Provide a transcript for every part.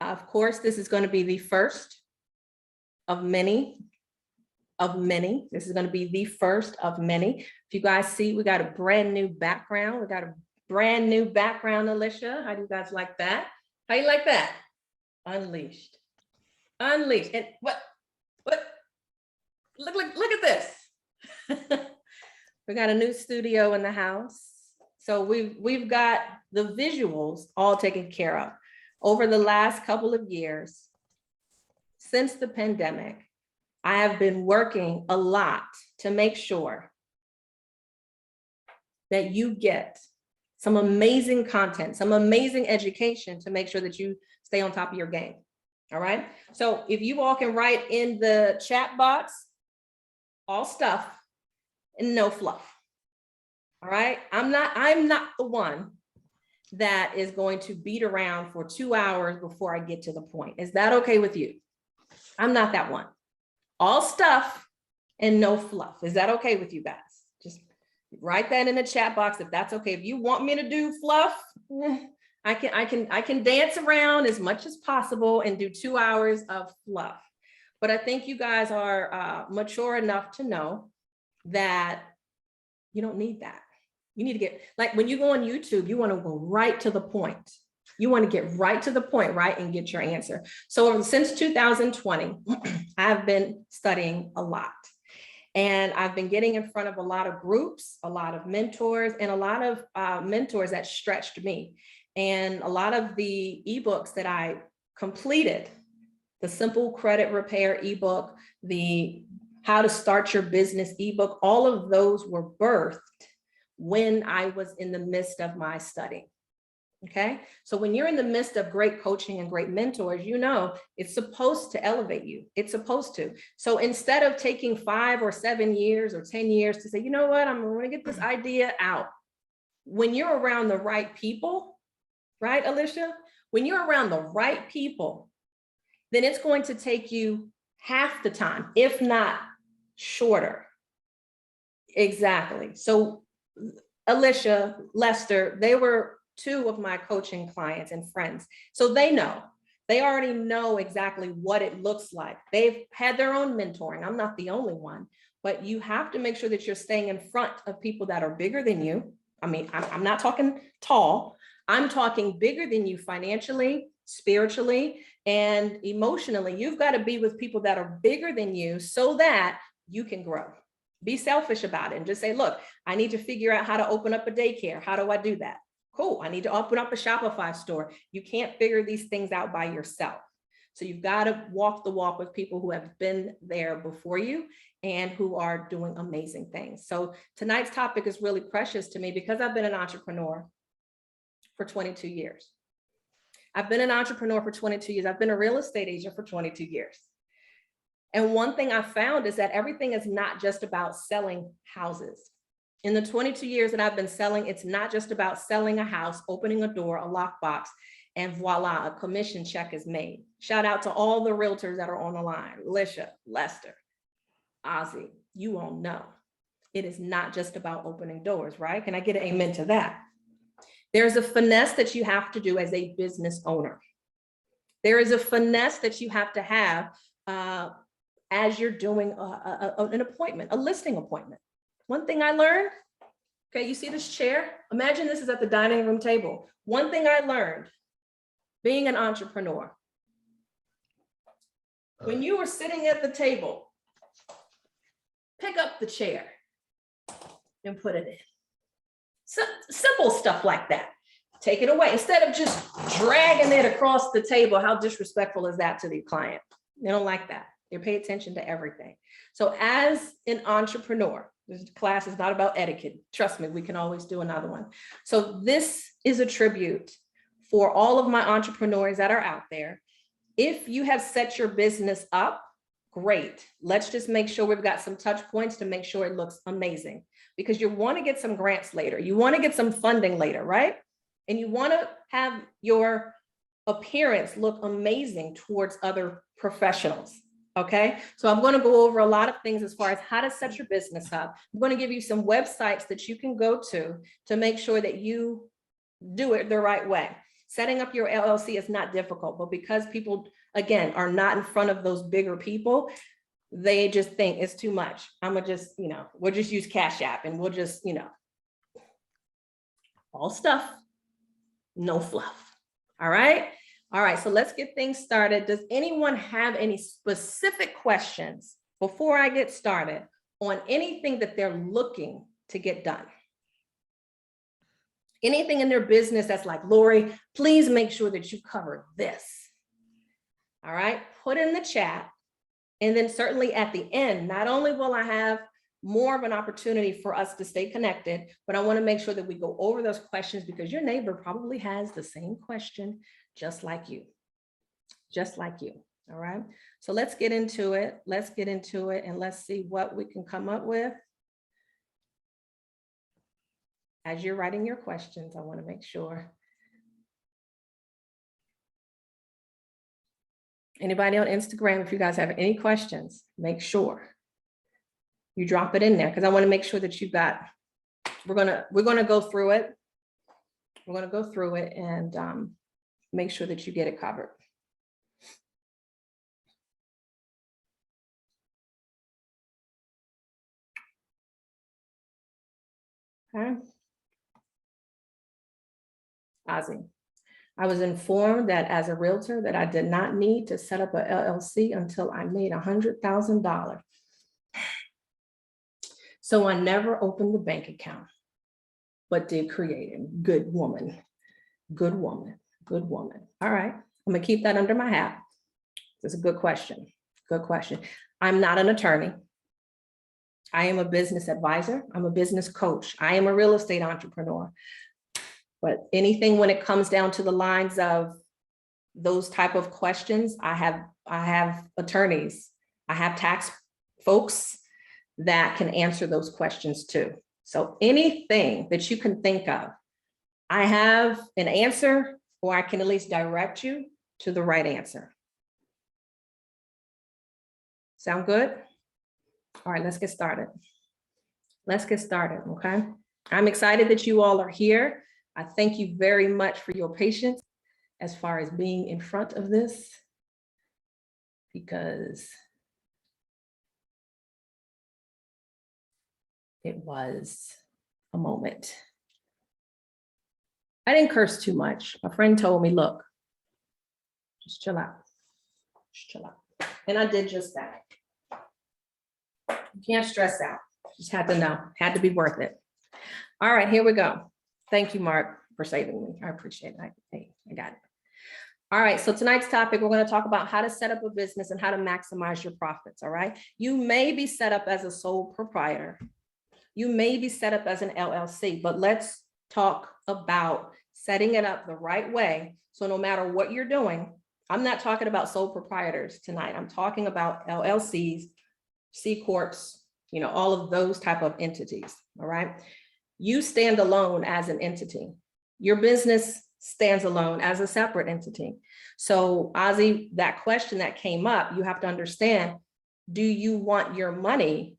Of course, this is going to be the first of many. This is going to be the first of many. If you guys see, we got a brand new background. We got a brand new background, Alicia. How do you guys like that? How you like that? Unleashed. Unleashed. And what? Look at this. We got a new studio in the house. So we've got the visuals all taken care of. Over the last couple of years, since the pandemic, I have been working a lot to make sure that you get some amazing content, some amazing education to make sure that you stay on top of your game. All right. So if you all can write in the chat box, all stuff and no fluff. All right. I'm not the one that is going to beat around for 2 hours before I get to the point. Is that okay with you? I'm not that one. All stuff and no fluff. Is that okay with you guys? Just write that in the chat box if that's okay. If you want me to do fluff, I can dance around as much as possible and do 2 hours of fluff. But I think you guys are mature enough to know that you don't need that. You need to get, like when you go on YouTube, you want to go right to the point. You want to get right to the point, right? And get your answer. So since 2020, I've been studying a lot. And I've been getting in front of a lot of groups, a lot of mentors, and a lot of mentors that stretched me. And a lot of the ebooks that I completed, the Simple Credit Repair ebook, the How to Start Your Business ebook, all of those were birthed when I was in the midst of my study. Okay, so when you're in the midst of great coaching and great mentors, you know it's supposed to elevate you. It's supposed to. So instead of taking 5 or 7 years or 10 years to say, you know what, I'm going to get this idea out. When you're around the right people, right, Alicia? When you're around the right people, then it's going to take you half the time, if not shorter. Exactly. So Alicia, Lester, they were 2 of my coaching clients and friends. So they already know exactly what it looks like. They've had their own mentoring. I'm not the only one, but you have to make sure that you're staying in front of people that are bigger than you. I mean, I'm not talking tall. I'm talking bigger than you financially, spiritually, and emotionally. You've got to be with people that are bigger than you so that you can grow. Be selfish about it and just say, look, I need to figure out how to open up a daycare. How do I do that? Cool. I need to open up a Shopify store. You can't figure these things out by yourself. So you've got to walk the walk with people who have been there before you and who are doing amazing things. So tonight's topic is really precious to me because I've been an entrepreneur for 22 years. I've been an entrepreneur for 22 years. I've been a real estate agent for 22 years. And one thing I found is that everything is not just about selling houses. In the 22 years that I've been selling, it's not just about selling a house, opening a door, a lockbox, and voila, a commission check is made. Shout out to all the realtors that are on the line. Alicia, Lester, Ozzy, you all know. It is not just about opening doors, right? Can I get an amen to that? There's a finesse that you have to do as a business owner. There is a finesse that you have to have as you're doing an appointment, a listing appointment. One thing I learned, okay, you see this chair? Imagine this is at the dining room table. One thing I learned being an entrepreneur, when you were sitting at the table, pick up the chair and put it in. So, simple stuff like that. Take it away. Instead of just dragging it across the table, how disrespectful is that to the client? They don't like that. They pay attention to everything. So as an entrepreneur, this class is not about etiquette. Trust me, we can always do another one. So this is a tribute for all of my entrepreneurs that are out there. If you have set your business up, great. Let's just make sure we've got some touch points to make sure it looks amazing, because you want to get some grants later. You want to get some funding later, right? And you want to have your appearance look amazing towards other professionals. Okay, so I'm going to go over a lot of things as far as how to set your business up. I'm going to give you some websites that you can go to make sure that you do it the right way. Setting up your LLC is not difficult, but because people, again, are not in front of those bigger people, they just think it's too much. I'm gonna just, we'll just use Cash App and we'll just, all stuff, no fluff. All right. All right. So let's get things started. Does anyone have any specific questions before I get started on anything that they're looking to get done? Anything in their business that's like, Lorie, please make sure that you cover this. All right. Put in the chat. And then certainly at the end, not only will I have more of an opportunity for us to stay connected, but I want to make sure that we go over those questions because your neighbor probably has the same question just like you. All right. So let's get into it. And let's see what we can come up with. As you're writing your questions, I want to make sure. Anybody on Instagram, if you guys have any questions, make sure you drop it in there because I want to make sure that you got, we're gonna go through it. We're gonna go through it and make sure that you get it covered. Okay. Ozzy. I was informed that as a realtor that I did not need to set up a LLC until I made $100,000. So I never opened the bank account, but did create it. Good woman. All right, I'm gonna keep that under my hat. That's a good question. I'm not an attorney. I am a business advisor. I'm a business coach. I am a real estate entrepreneur. But anything when it comes down to the lines of those type of questions, I have attorneys, I have tax folks that can answer those questions too. So anything that you can think of, I have an answer, or I can at least direct you to the right answer. Sound good? All right, let's get started. Okay? I'm excited that you all are here. I thank you very much for your patience as far as being in front of this, because it was a moment. I didn't curse too much. A friend told me, look, just chill out. And I did just that. You can't stress out. Just had to know, had to be worth it. All right, here we go. Thank you, Mark, for saving me. I appreciate it. Hey, I got it. All right, so tonight's topic, we're going to talk about how to set up a business and how to maximize your profits, all right? You may be set up as a sole proprietor. You may be set up as an LLC, but let's talk about setting it up the right way. So no matter what you're doing, I'm not talking about sole proprietors tonight. I'm talking about LLCs, C Corps, all of those type of entities, all right? You stand alone as an entity. Your business stands alone as a separate entity. So Ozzy, that question that came up, you have to understand, do you want your money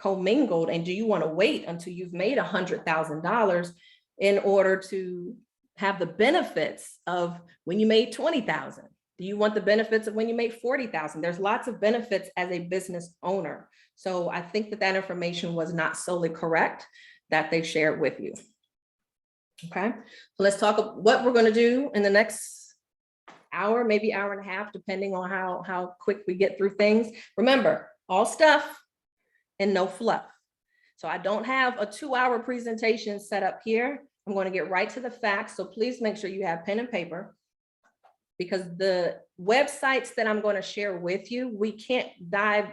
commingled and do you want to wait until you've made $100,000 in order to have the benefits of when you made 20,000? Do you want the benefits of when you made 40,000? There's lots of benefits as a business owner. So I think that information was not solely correct that they shared with you. Okay, so let's talk about what we're going to do in the next hour, maybe hour and a half, depending on how quick we get through things. Remember, all stuff and no fluff. So I don't have a 2-hour presentation set up here. I'm going to get right to the facts. So please make sure you have pen and paper, because the websites that I'm going to share with you, we can't dive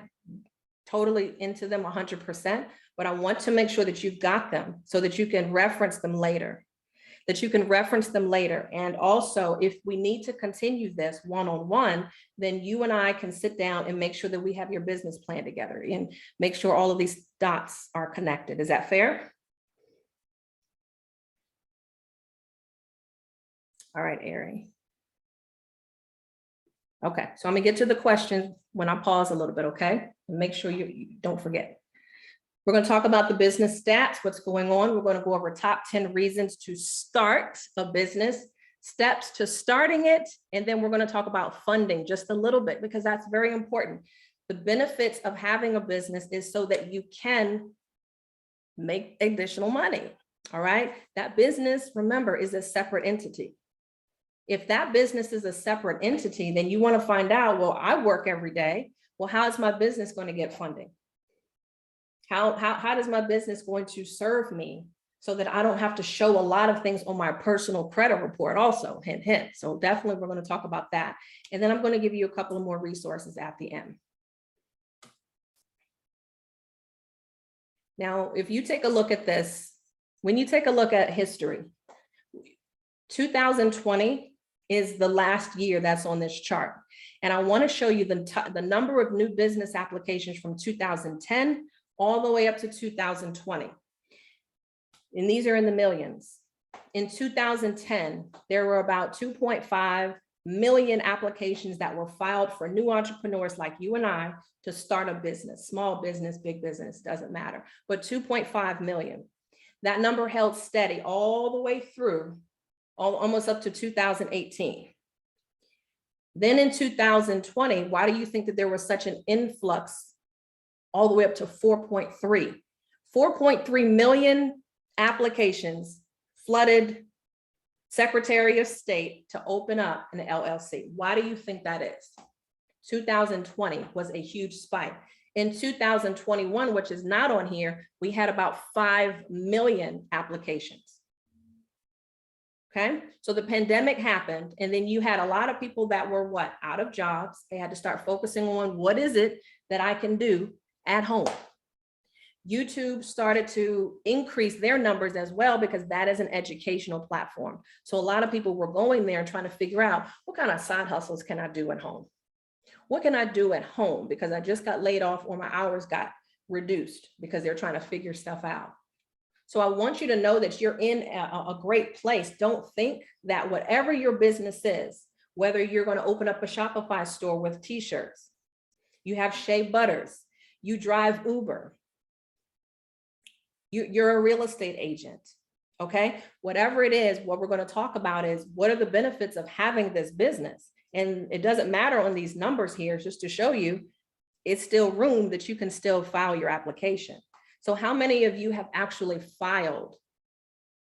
totally into them 100%, but I want to make sure that you've got them so that you can reference them later. And also, if we need to continue this one-on-one, then you and I can sit down and make sure that we have your business plan together and make sure all of these dots are connected. Is that fair? All right, Ari. Okay, so I'm gonna get to the questions when I pause a little bit, okay? And make sure you don't forget. We're going to talk about the business stats, what's going on. We're going to go over top 10 reasons to start a business. steps to starting it, and then we're going to talk about funding just a little bit, because that's very important. The benefits of having a business is so that you can make additional money. All right. That business, remember, is a separate entity. If that business is a separate entity, then you want to find out, well, I work every day. Well, how is my business going to get funding? How does my business going to serve me so that I don't have to show a lot of things on my personal credit report also, hint, hint. So definitely we're going to talk about that. And then I'm going to give you a couple of more resources at the end. Now, if you take a look at this, when you take a look at history, 2020 is the last year that's on this chart. And I want to show you the number of new business applications from 2010 all the way up to 2020. And these are in the millions. In 2010, there were about 2.5 million applications that were filed for new entrepreneurs like you and I to start a business, small business, big business, doesn't matter, but 2.5 million. That number held steady all the way through, almost up to 2018. Then in 2020, why do you think that there was such an influx all the way up to 4.3? 4.3 million applications flooded Secretary of State to open up an LLC. Why do you think that is? 2020 was a huge spike. In 2021, which is not on here, we had about 5 million applications. Okay, so the pandemic happened, and then you had a lot of people that were what? Out of jobs. They had to start focusing on what is it that I can do at home. YouTube started to increase their numbers as well, because that is an educational platform. So a lot of people were going there and trying to figure out, what kind of side hustles can I do at home? What can I do at home? Because I just got laid off, or my hours got reduced, because they're trying to figure stuff out. So I want you to know that you're in a great place. Don't think that whatever your business is, whether you're going to open up a Shopify store with t-shirts, you have shea butters, you drive Uber, you're a real estate agent, okay? Whatever it is, what we're going to talk about is, what are the benefits of having this business? And it doesn't matter on these numbers here, just to show you, it's still room that you can still file your application. So how many of you have actually filed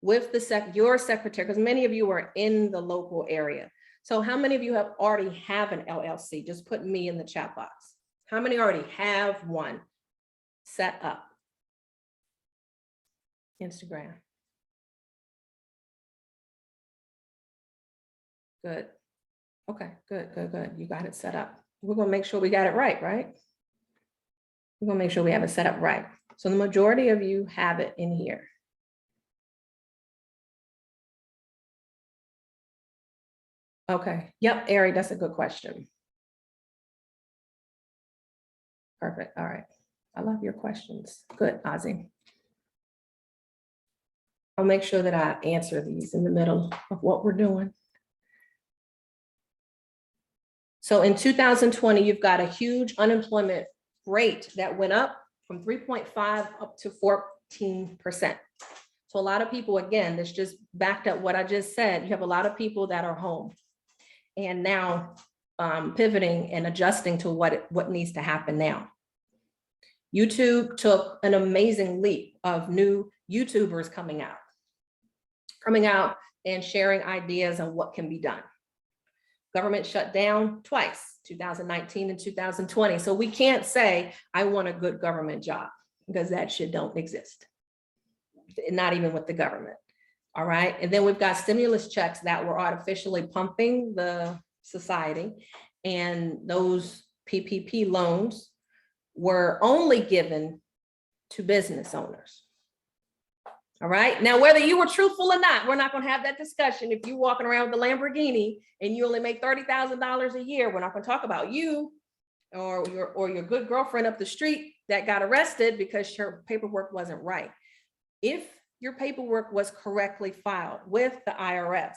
with your secretary? Because many of you are in the local area. So how many of you already have an LLC? Just put me in the chat box. How many already have one set up? Instagram. Good. Okay, good. You got it set up. We're going to make sure we got it right? We're going to make sure we have it set up right. So the majority of you have it in here. Okay. Yep, Ari, that's a good question. Perfect. All right. I love your questions. Good, Ozzy. I'll make sure that I answer these in the middle of what we're doing. So in 2020, you've got a huge unemployment rate that went up from 3.5 up to 14%. So a lot of people, again, this just backed up what I just said. You have a lot of people that are home and now pivoting and adjusting to what needs to happen now. YouTube took an amazing leap of new YouTubers coming out and sharing ideas on what can be done. Government shut down twice, 2019 and 2020. So we can't say, I want a good government job, because that shit don't exist. Not even with the government. All right. And then we've got stimulus checks that were artificially pumping the society. And those PPP loans were only given to business owners. All right. Now, whether you were truthful or not, we're not going to have that discussion. If you're walking around with a Lamborghini and you only make $30,000 a year, we're not going to talk about you or your good girlfriend up the street that got arrested because her paperwork wasn't right. If your paperwork was correctly filed with the IRS,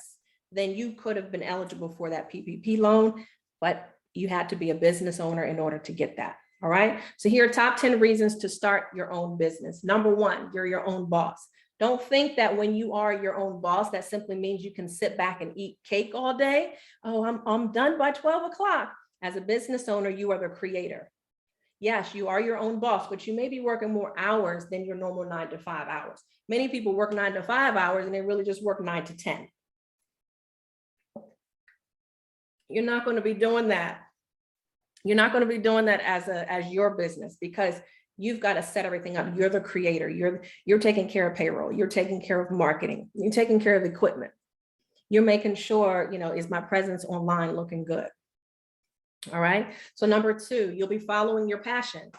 then you could have been eligible for that PPP loan, but you had to be a business owner in order to get that. All right. So here are top 10 reasons to start your own business. Number one, you're your own boss. Don't think that when you are your own boss, that simply means you can sit back and eat cake all day. Oh, I'm done by 12 o'clock. As a business owner, you are the creator. Yes, you are your own boss, but you may be working more hours than your normal 9 to 5 hours. Many people work 9 to 5 hours and they really just work 9 to 10. You're not going to be doing that. You're not going to be doing that as your business, because you've got to set everything up. You're the creator. You're taking care of payroll. You're taking care of marketing. You're taking care of equipment. You're making sure, is my presence online looking good? All right. So number 2, you'll be following your passion.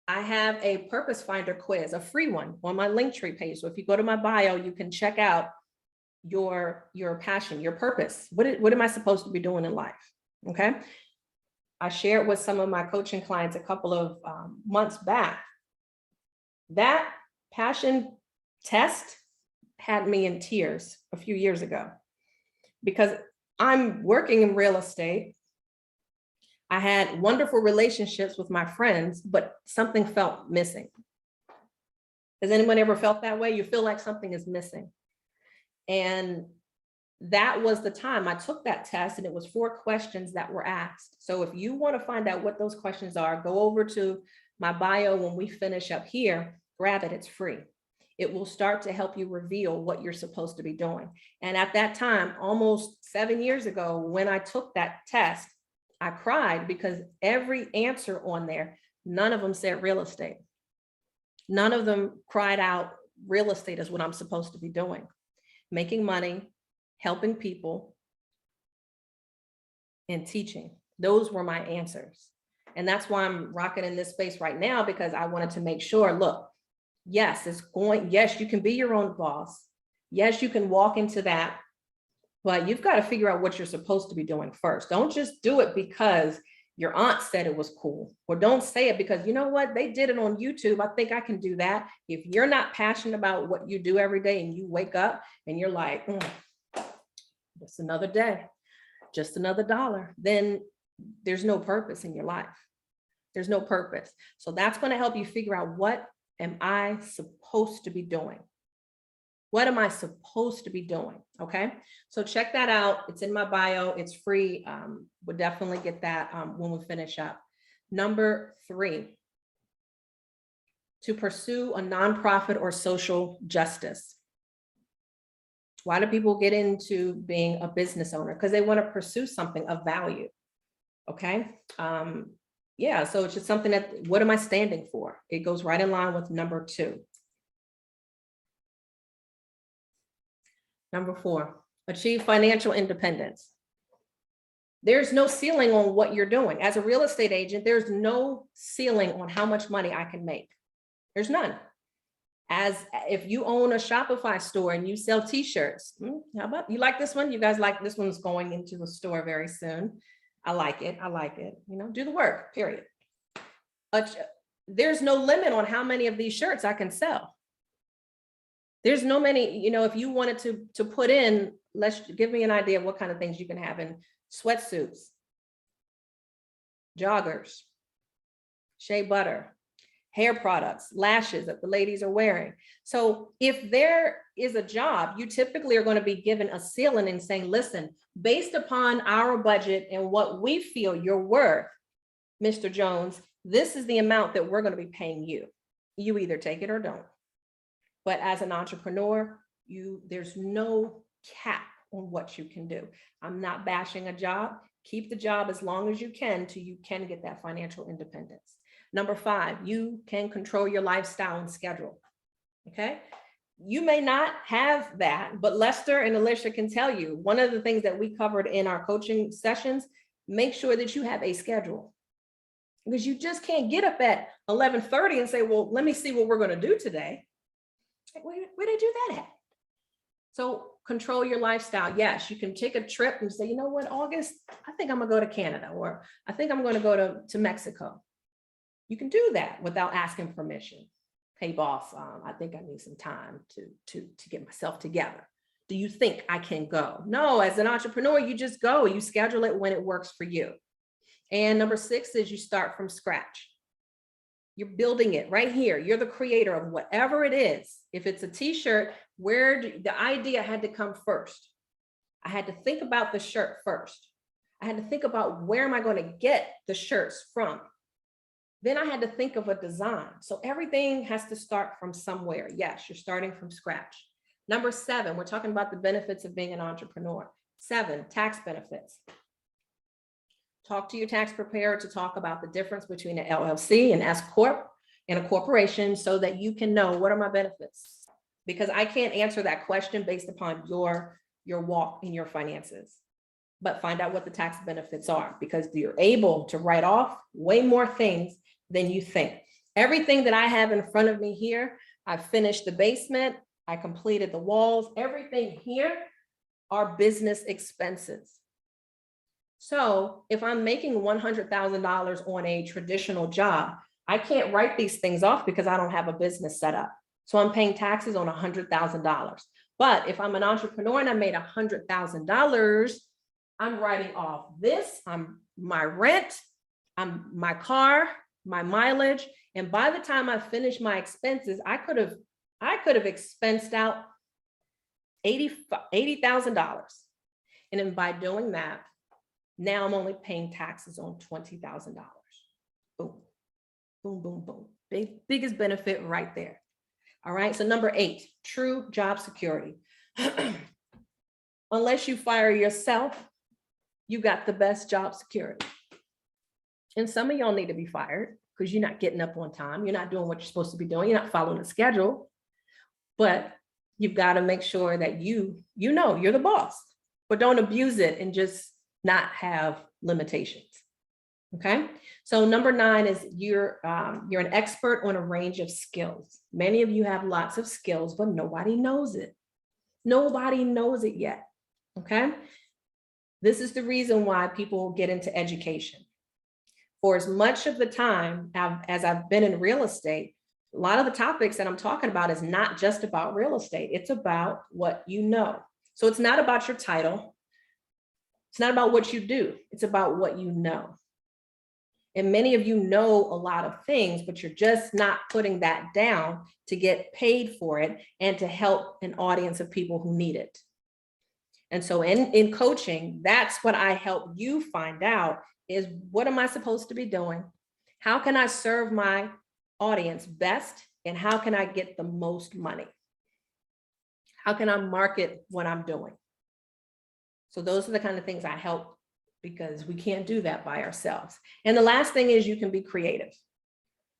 I have a purpose finder quiz, a free one on my Linktree page. So if you go to my bio, you can check out your passion, your purpose. What am I supposed to be doing in life? Okay. I shared with some of my coaching clients a couple of months back. That passion test had me in tears a few years ago, because I'm working in real estate. I had wonderful relationships with my friends, but something felt missing. Has anyone ever felt that way? You feel like something is missing. And that was the time I took that test, and it was 4 questions that were asked. So if you want to find out what those questions are, go over to my bio when we finish up here, grab it, it's free. It will start to help you reveal what you're supposed to be doing. And at that time, almost 7 years ago, when I took that test, I cried because every answer on there, none of them said real estate. None of them cried out, real estate is what I'm supposed to be doing. Making money, helping people, and teaching. Those were my answers. And that's why I'm rocking in this space right now, because I wanted to make sure, look, yes, yes, you can be your own boss. Yes, you can walk into that, but you've got to figure out what you're supposed to be doing first. Don't just do it because your aunt said it was cool, or don't say it because, you know what, they did it on YouTube. I think I can do that. If you're not passionate about what you do every day and you wake up and you're like, just another day, just another dollar, then there's no purpose in your life. There's no purpose. So that's going to help you figure out, what am I supposed to be doing? What am I supposed to be doing? Okay. So check that out. It's in my bio. It's free. We'll definitely get that when we finish up. Number 3, to pursue a nonprofit or social justice. Why do people get into being a business owner? Because they want to pursue something of value. Okay. Yeah. So it's just something that, what am I standing for? It goes right in line with number 2. Number 4, achieve financial independence. There's no ceiling on what you're doing. As a real estate agent, there's no ceiling on how much money I can make. There's none. As if you own a Shopify store and you sell t-shirts, how about, you like this one? You guys like this one's going into the store very soon. I like it. I like it. Do the work, period. There's no limit on how many of these shirts I can sell. There's no many, if you wanted to put in, give me an idea of what kind of things you can have in sweatsuits, joggers, shea butter, hair products, lashes that the ladies are wearing. So if there is a job, you typically are going to be given a ceiling and saying, listen, based upon our budget and what we feel you're worth, Mr. Jones, this is the amount that we're going to be paying you. You either take it or don't. But as an entrepreneur, there's no cap on what you can do. I'm not bashing a job. Keep the job as long as you can till you can get that financial independence. Number 5, you can control your lifestyle and schedule. Okay. You may not have that, but Lester and Alicia can tell you, one of the things that we covered in our coaching sessions, make sure that you have a schedule, because you just can't get up at 11:30 and say, well, let me see what we're going to do today. Where'd I do that at? So control your lifestyle. Yes, you can take a trip and say, you know what, August, I think I'm gonna go to Canada, or I think I'm gonna go to Mexico. You can do that without asking permission. Hey boss, I think I need some time to get myself together. Do you think I can go? No, as an entrepreneur, you just go, you schedule it when it works for you. And number 6 is you start from scratch. You're building it right here. You're the creator of whatever it is. If it's a t-shirt, the idea had to come first. I had to think about the shirt first. I had to think about where am I going to get the shirts from? Then I had to think of a design. So everything has to start from somewhere. Yes, you're starting from scratch. Number 7, we're talking about the benefits of being an entrepreneur. 7, tax benefits. Talk to your tax preparer to talk about the difference between an LLC, an S Corp, and a corporation so that you can know what are my benefits. Because I can't answer that question based upon your walk in your finances. But find out what the tax benefits are, because you're able to write off way more things than you think. Everything that I have in front of me here, I finished the basement, I completed the walls, everything here are business expenses. So if I'm making $100,000 on a traditional job, I can't write these things off because I don't have a business set up. So I'm paying taxes on $100,000. But if I'm an entrepreneur and I made $100,000, I'm writing off this, my rent, my car, my mileage. And by the time I finish my expenses, I could have expensed out $80,000. And then by doing that, now I'm only paying taxes on $20,000. Boom, boom, boom, boom. Biggest benefit right there. All right, so number 8, true job security. Unless you fire yourself, you got the best job security. And some of y'all need to be fired because you're not getting up on time. You're not doing what you're supposed to be doing. You're not following the schedule. But you've got to make sure that you know you're the boss, but don't abuse it and just not have limitations. Okay. So number 9 is you're an expert on a range of skills. Many of you have lots of skills, but nobody knows it. Nobody knows it yet. Okay. This is the reason why people get into education. For as much of the time as I've been in real estate, a lot of the topics that I'm talking about is not just about real estate. It's about what you know. So it's not about your title. It's not about what you do. It's about what you know. And many of you know a lot of things, but you're just not putting that down to get paid for it and to help an audience of people who need it. And so in coaching, that's what I help you find out is, what am I supposed to be doing? How can I serve my audience best? And how can I get the most money? How can I market what I'm doing? So those are the kind of things I help, because we can't do that by ourselves. And the last thing is you can be creative.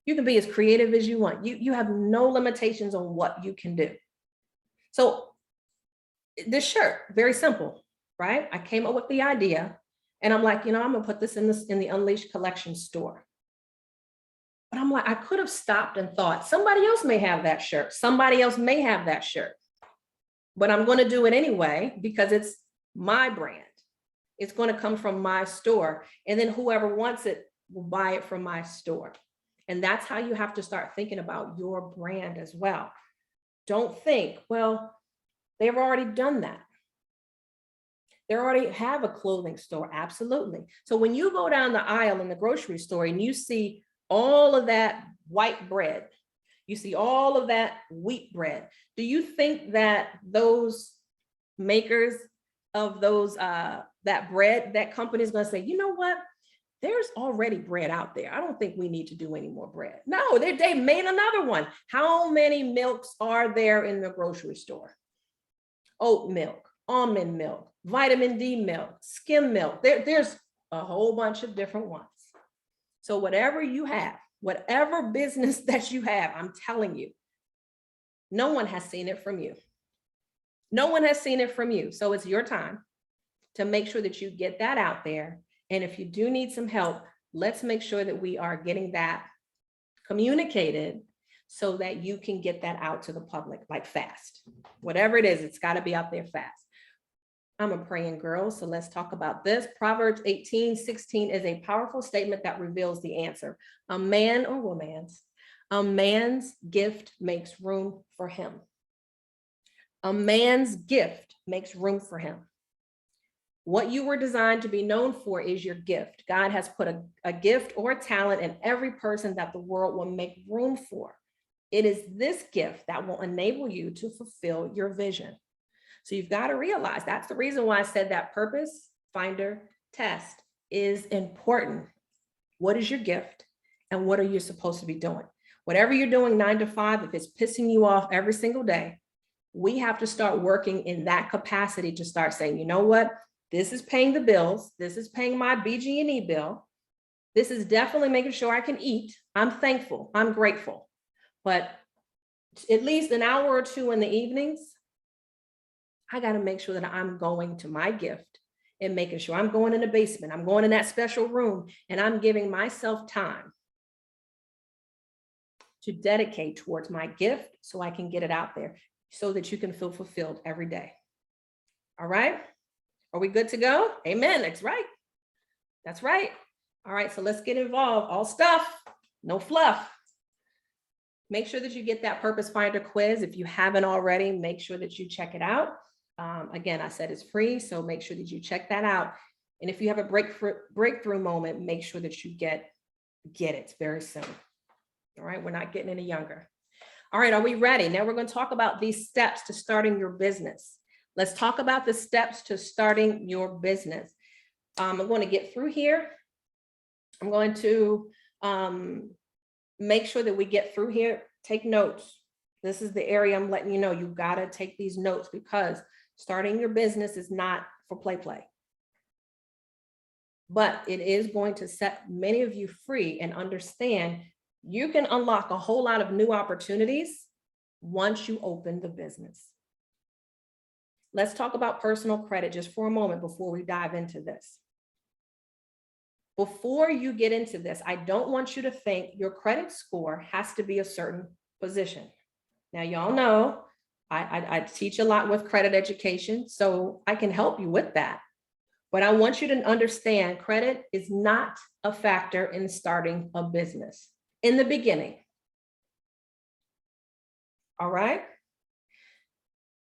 You can be as creative as you want. You have no limitations on what you can do. So this shirt, very simple, right? I came up with the idea and I'm like, I'm gonna put this in the Unleashed Collection store. But I'm like, I could have stopped and thought somebody else may have that shirt. Somebody else may have that shirt, but I'm going to do it anyway because it's my brand. It's going to come from my store. And then whoever wants it will buy it from my store. And that's how you have to start thinking about your brand as well. Don't think, well, they've already done that. They already have a clothing store. Absolutely. So when you go down the aisle in the grocery store and you see all of that white bread, you see all of that wheat bread, do you think that those makers of those that bread, that company is going to say, you know what, there's already bread out there, I don't think we need to do any more bread? No, they made another one. How many milks are there in the grocery store? Oat milk, almond milk, vitamin D milk, skim milk. There's a whole bunch of different ones. So whatever you have, whatever business that you have, I'm telling you, no one has seen it from you. No one has seen it from you. So it's your time to make sure that you get that out there. And if you do need some help, let's make sure that we are getting that communicated so that you can get that out to the public, like fast. Whatever it is, it's got to be out there fast. I'm a praying girl, so let's talk about this. Proverbs 18:16 is a powerful statement that reveals the answer. A man or woman's, a man's gift makes room for him. A man's gift makes room for him. What you were designed to be known for is your gift. God has put a gift or a talent in every person that the world will make room for. It is this gift that will enable you to fulfill your vision. So you've got to realize that's the reason why I said that purpose finder test is important. What is your gift and what are you supposed to be doing? Whatever you're doing 9 to 5, if it's pissing you off every single day, we have to start working in that capacity to start saying, you know what? This is paying the bills. This is paying my BG&E bill. This is definitely making sure I can eat. I'm thankful. I'm grateful. But at least an hour or two in the evenings, I got to make sure that I'm going to my gift and making sure I'm going in the basement. I'm going in that special room and I'm giving myself time to dedicate towards my gift so I can get it out there so that you can feel fulfilled every day. All right. Are we good to go? Amen. That's right. That's right. All right. So let's get involved. All stuff, no fluff. Make sure that you get that Purpose Finder quiz. If you haven't already, make sure that you check it out. Again, I said it's free, so make sure that you check that out. And if you have a breakthrough moment, make sure that you get it very soon. All right, we're not getting any younger. All right, are we ready? Now we're going to talk about these steps to starting your business. Let's talk about the steps to starting your business. I'm going to get through here. I'm going to make sure that we get through here. Take notes. This is the area I'm letting you know you've got to take these notes because starting your business is not for play. But it is going to set many of you free and understand you can unlock a whole lot of new opportunities once you open the business. Let's talk about personal credit just for a moment before we dive into this. Before you get into this, I don't want you to think your credit score has to be a certain position. Now, y'all know I teach a lot with credit education, so I can help you with that. But I want you to understand credit is not a factor in starting a business in the beginning. All right?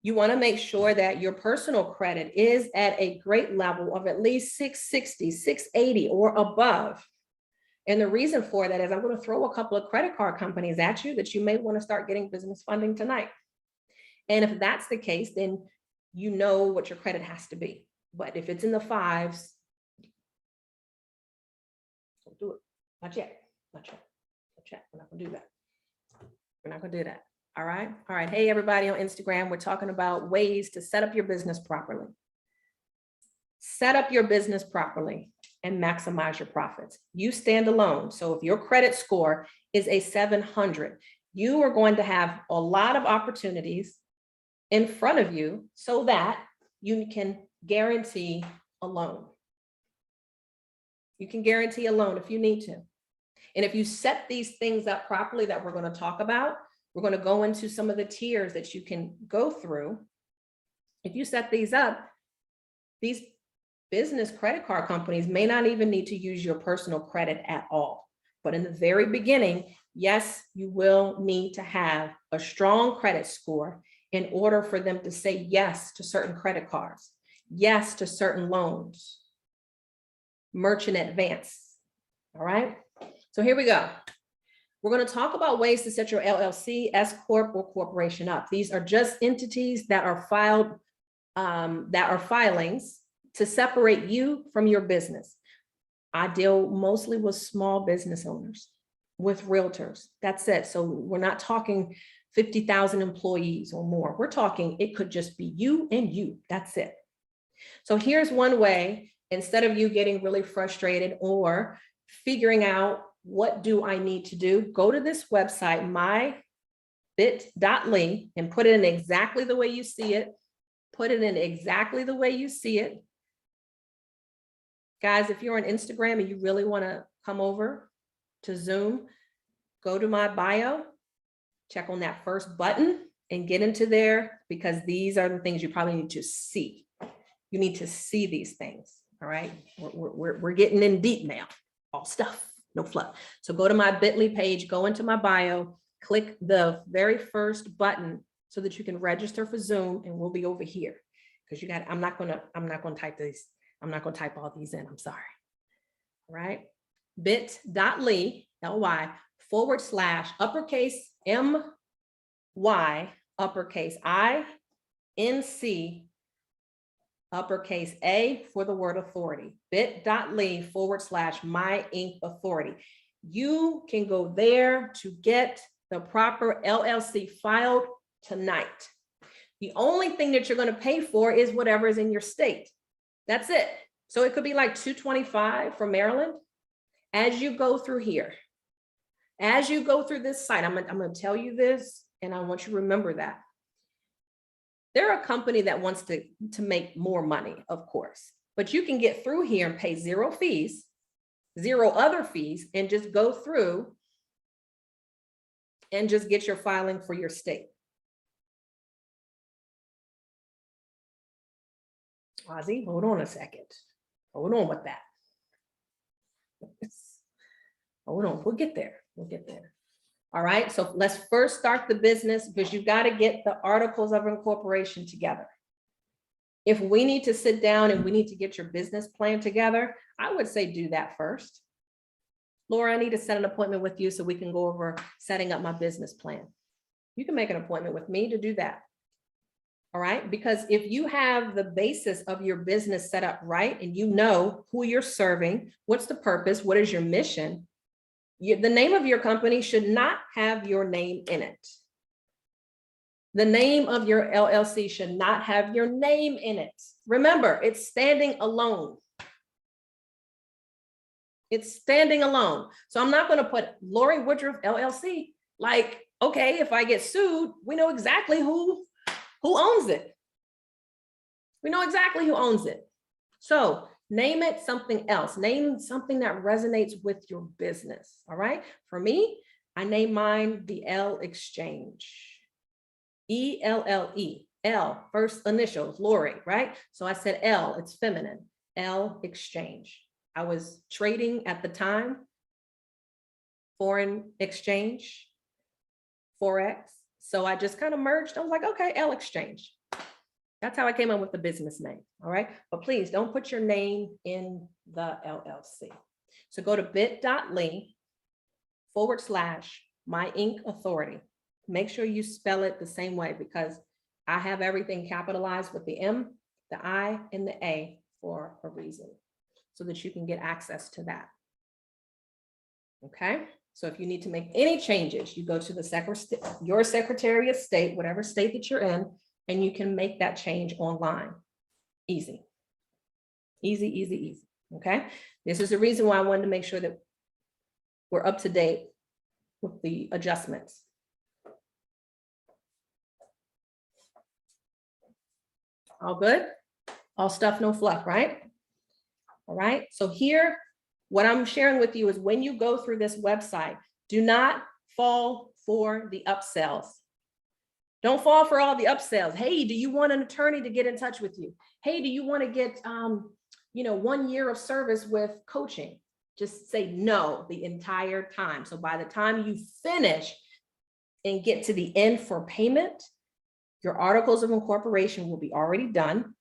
You want to make sure that your personal credit is at a great level of at least 660, 680 or above. And the reason for that is I'm going to throw a couple of credit card companies at you that you may want to start getting business funding tonight. And if that's the case, then you know what your credit has to be. But if it's in the 5s, don't do it. Not yet. Not yet. Not yet. We're not going to do that. We're not going to do that. All right. All right. Hey, everybody on Instagram, we're talking about ways to set up your business properly. Set up your business properly and maximize your profits. You stand alone. So if your credit score is a 700, you are going to have a lot of opportunities in front of you so that you can guarantee a loan. You can guarantee a loan if you need to. And if you set these things up properly that we're going to talk about, we're going to go into some of the tiers that you can go through. If you set these up, these business credit card companies may not even need to use your personal credit at all. But in the very beginning, yes, you will need to have a strong credit score in order for them to say yes to certain credit cards, yes to certain loans, merchant advance. All right. So here we go. We're going to talk about ways to set your LLC, S Corp, or corporation up. These are just entities that are filed, that are filings to separate you from your business. I deal mostly with small business owners, with realtors. That's it. So we're not talking 50,000 employees or more. We're talking, it could just be you and you. That's it. So here's one way, instead of you getting really frustrated or figuring out what do I need to do, go to this website, mybit.ly, and put it in exactly the way you see it. Put it in exactly the way you see it. Guys, if you're on Instagram and you really want to come over to Zoom, go to my bio, check on that first button and get into there, because these are the things you probably need to see. You need to see these things. All right. We're getting in deep now. All stuff, no fluff. So go to my bit.ly page, go into my bio, click the very first button so that you can register for Zoom, and we'll be over here. Because I'm not gonna type I'm not going to type all these in. I'm sorry. All right. bit.ly, L-Y, / uppercase M-Y, uppercase I-N-C, uppercase A for the word authority. bit.ly / my Inc. authority. You can go there to get the proper LLC filed tonight. The only thing that you're going to pay for is whatever is in your state. That's it. So it could be like $225 for Maryland. As you go through here, as you go through this site, I'm going to tell you this, and I want you to remember that. They're a company that wants to make more money, of course, but you can get through here and pay zero fees, zero other fees, and just go through and just get your filing for your state. Ozzy, hold on a second. Hold on with that. Hold on, we'll get there. We'll get there. All right, so let's first start the business, because you've got to get the articles of incorporation together. If we need to sit down and we need to get your business plan together, I would say do that first. Laura, I need to set an appointment with you so we can go over setting up my business plan. You can make an appointment with me to do that. All right, because if you have the basis of your business set up right, and you know who you're serving, what's the purpose, what is your mission, the name of your company should not have your name in it. The name of your LLC should not have your name in it. Remember, it's standing alone. It's standing alone. So I'm not going to put Lorie Woodruff LLC. Like, okay, if I get sued, we know exactly who owns it. We know exactly who owns it. So name it something else. Name something that resonates with your business. All right. For me, I name mine the L Exchange. E-L-L-E. L, first initials, Lorie, right? So I said L, it's feminine. L Exchange. I was trading at the time, foreign exchange, Forex. So I just kind of merged. I was like, okay, L Exchange. That's how I came up with the business name. All right. But please don't put your name in the LLC. So go to bit.ly / my Inc. authority. Make sure you spell it the same way, because I have everything capitalized with the M, the I, and the A for a reason, so that you can get access to that. Okay. So if you need to make any changes, you go to the your Secretary of State, whatever state that you're in, and you can make that change online. Easy, easy, easy, easy. Okay. This is the reason why I wanted to make sure that we're up to date with the adjustments. All good? All stuff, no fluff, right? All right. So here, what I'm sharing with you is when you go through this website, do not fall for the upsells. Don't fall for all the upsells. Hey, do you want an attorney to get in touch with you? Hey, do you want to get, 1 year of service with coaching? Just say no the entire time. So by the time you finish and get to the end for payment, your articles of incorporation will be already done,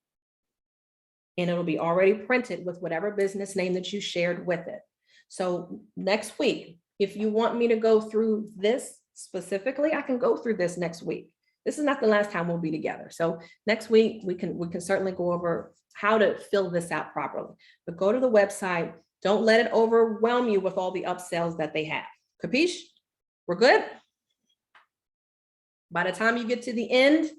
and it'll be already printed with whatever business name that you shared with it. So next week, if you want me to go through this specifically, I can go through this next week. This is not the last time we'll be together. So next week, we can certainly go over how to fill this out properly. But go to the website. Don't let it overwhelm you with all the upsells that they have. Capiche? We're good? By the time you get to the end,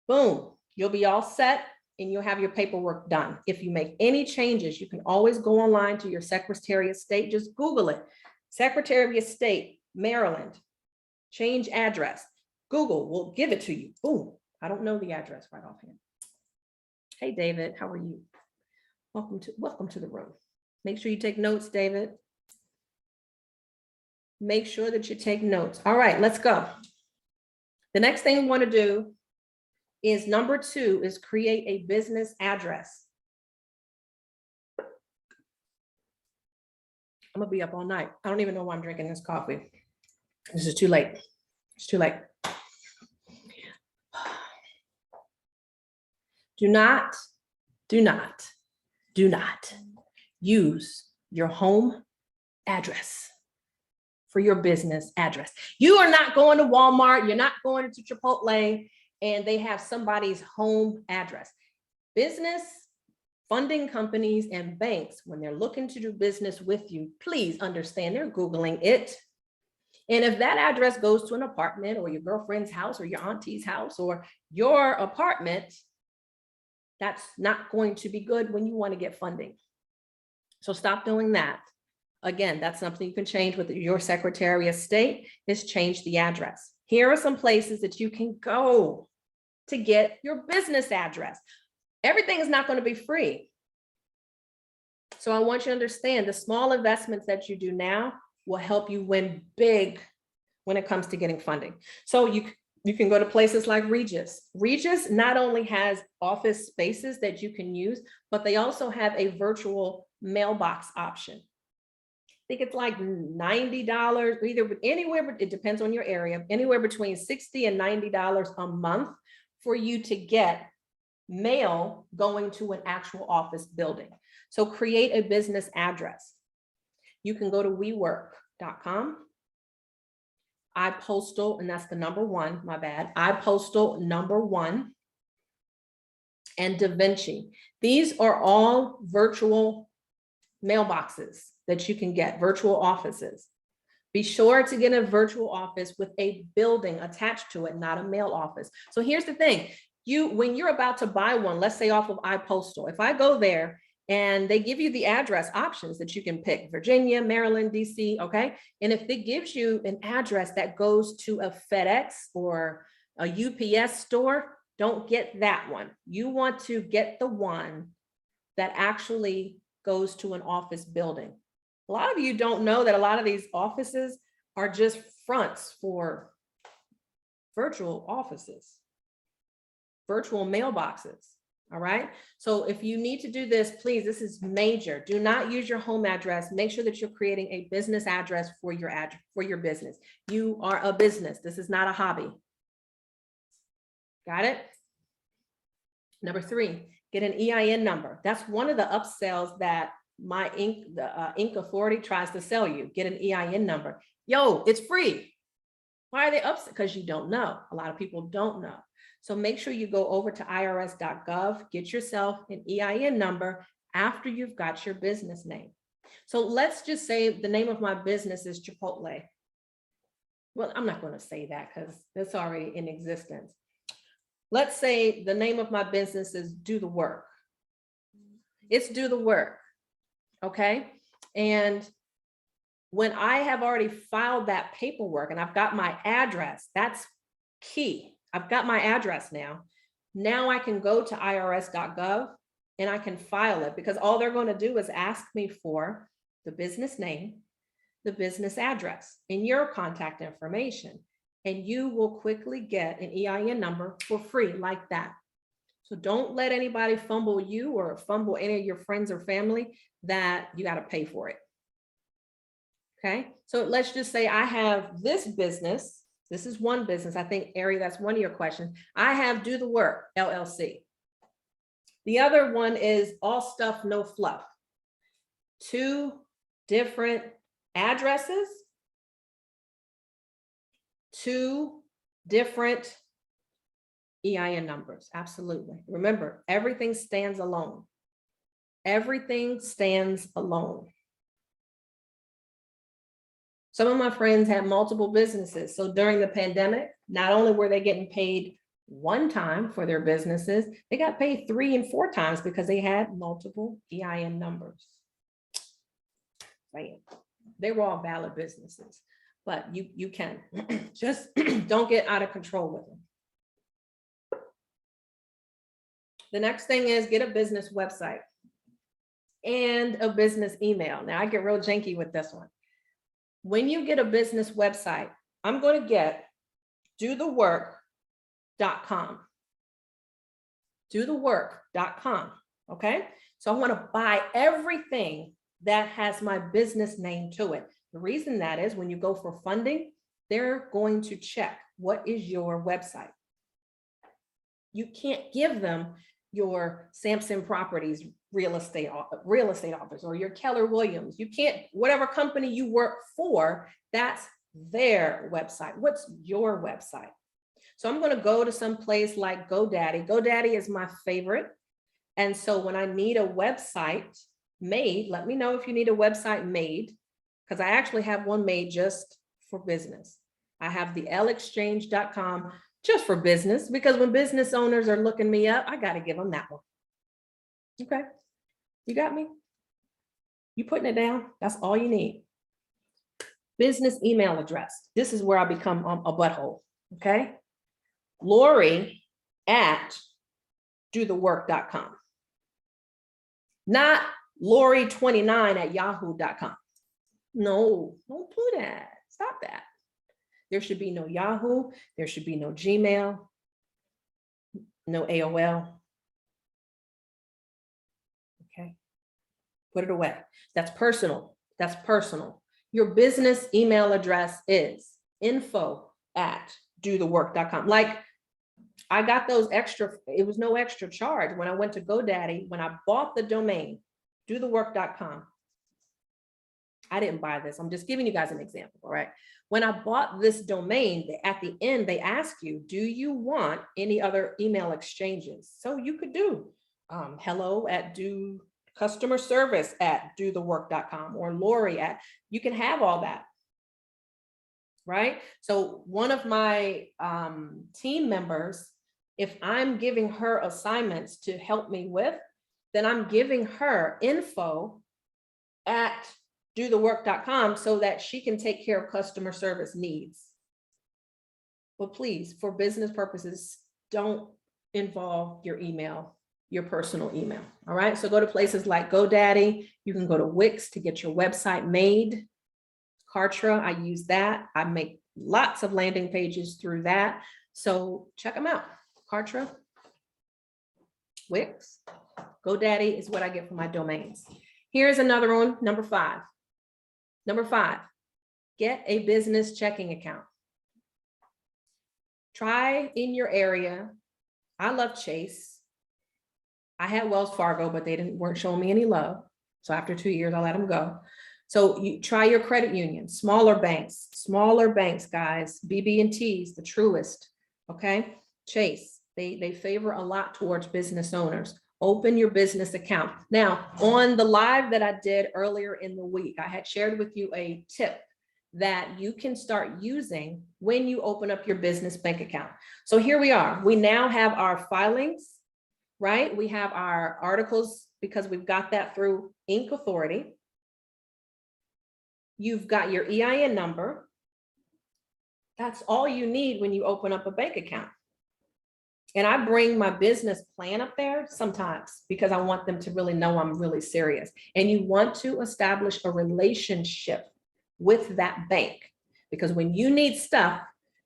boom, you'll be all set and you'll have your paperwork done. If you make any changes, you can always go online to your Secretary of State. Just Google it. Secretary of State, Maryland, change address. Google will give it to you. Boom. I don't know the address right offhand. Hey, David, how are you? Welcome to the room. Make sure you take notes, David. Make sure that you take notes. All right, let's go. The next thing we want to do is number 2 is create a business address. I'm gonna be up all night. I don't even know why I'm drinking this coffee. This is too late. It's too late. Do not do not use your home address for your business address. You are not going to Walmart, you're not going to Chipotle, and they have somebody's home address. Business funding companies and banks, when they're looking to do business with you, please understand they're Googling it. And if that address goes to an apartment or your girlfriend's house or your auntie's house or your apartment, that's not going to be good when you want to get funding. So stop doing that. Again, that's something you can change with your Secretary of State, is change the address. Here are some places that you can go to get your business address. Everything is not going to be free. So I want you to understand the small investments that you do now will help you win big when it comes to getting funding. So you can go to places like Regis. Regis not only has office spaces that you can use, but they also have a virtual mailbox option. I think it's like $90, either anywhere, it depends on your area, anywhere between $60 and $90 a month for you to get mail going to an actual office building. So create a business address. You can go to WeWork.com, iPostal, and that's the number one, my bad, iPostal #1, and DaVinci. These are all virtual mailboxes that you can get, virtual offices. Be sure to get a virtual office with a building attached to it, not a mail office. So here's the thing, when you're about to buy one, let's say off of iPostal, if I go there and they give you the address options that you can pick, Virginia, Maryland, DC, okay? And if it gives you an address that goes to a FedEx or a UPS store, don't get that one. You want to get the one that actually goes to an office building. A lot of you don't know that a lot of these offices are just fronts for virtual offices, virtual mailboxes. All right. So if you need to do this, please, this is major. Do not use your home address. Make sure that you're creating a business address for your business. You are a business. This is not a hobby. Got it? Number 3, get an EIN number. That's one of the upsells that my Inc Authority tries to sell you. Get an EIN number. Yo, it's free. Why are they upset? Because you don't know. A lot of people don't know. So make sure you go over to irs.gov, get yourself an EIN number after you've got your business name. So let's just say the name of my business is Chipotle. Well, I'm not going to say that because it's already in existence. Let's say the name of my business is Do the Work. It's Do the Work. Okay. And when I have already filed that paperwork and I've got my address, that's key. I've got my address now. Now I can go to irs.gov and I can file it, because all they're going to do is ask me for the business name, the business address, and your contact information. And you will quickly get an EIN number for free like that. So don't let anybody fumble you or fumble any of your friends or family that you got to pay for it. Okay. So let's just say I have this business. This is one business. I think, Ari, that's one of your questions. I have Do the Work, LLC. The other one is All Stuff, No Fluff. 2 different addresses, 2 different EIN numbers. Absolutely. Remember, everything stands alone. Everything stands alone. Some of my friends had multiple businesses. So during the pandemic, not only were they getting paid one time for their businesses, they got paid 3 and 4 times because they had multiple EIN numbers. Right. They were all valid businesses, but you can just don't get out of control with them. The next thing is get a business website and a business email. Now I get real janky with this one. When you get a business website, I'm going to get dothework.com. Dothework.com. Okay. So I want to buy everything that has my business name to it. The reason that is when you go for funding, they're going to check what is your website. You can't give them your Sampson Properties real estate office, or your Keller Williams. You can't, whatever company you work for, that's their website. What's your website? So I'm going to go to some place like GoDaddy. GoDaddy is my favorite. And so when I need a website made, let me know if you need a website made, because I actually have one made just for business. I have the lexchange.com just for business, because when business owners are looking me up, I got to give them that one. Okay, you got me? You putting it down? That's all you need. Business email address. This is where I become a butthole. Okay, Lorie at dothework.com. Not Lorie29 at yahoo.com. No, don't do that. Stop that. There should be no Yahoo. There should be no Gmail, no AOL. Okay, put it away. That's personal. That's personal. Your business email address is info@dothework.com. Like, I got those extra, it was no extra charge when I went to GoDaddy, when I bought the domain, dothework.com. I didn't buy this. I'm just giving you guys an example, all right? When I bought this domain, at the end, they ask you, do you want any other email exchanges? So you could do customer service at dothework.com, or Lorie at, you can have all that, right? So one of my team members, if I'm giving her assignments to help me with, then I'm giving her info at dothework.com so that she can take care of customer service needs. But please, for business purposes, don't involve your email, your personal email. All right. So go to places like GoDaddy. You can go to Wix to get your website made. Kartra, I use that. I make lots of landing pages through that. So check them out. Kartra, Wix, GoDaddy is what I get for my domains. Here's another one, number 5. Number 5, get a business checking account. Try in your area. I love Chase. I had Wells Fargo, but they weren't showing me any love. So after 2 years, I let them go. So you try your credit union, smaller banks, guys, BB&T's, the Truist, okay? Chase, they favor a lot towards business owners. Open your business account. Now, on the live that I did earlier in the week, I had shared with you a tip that you can start using when you open up your business bank account. So here we are. We now have our filings, right? We have our articles because we've got that through Inc. Authority. You've got your EIN number. That's all you need when you open up a bank account. And I bring my business plan up there sometimes because I want them to really know I'm really serious. And you want to establish a relationship with that bank, because when you need stuff,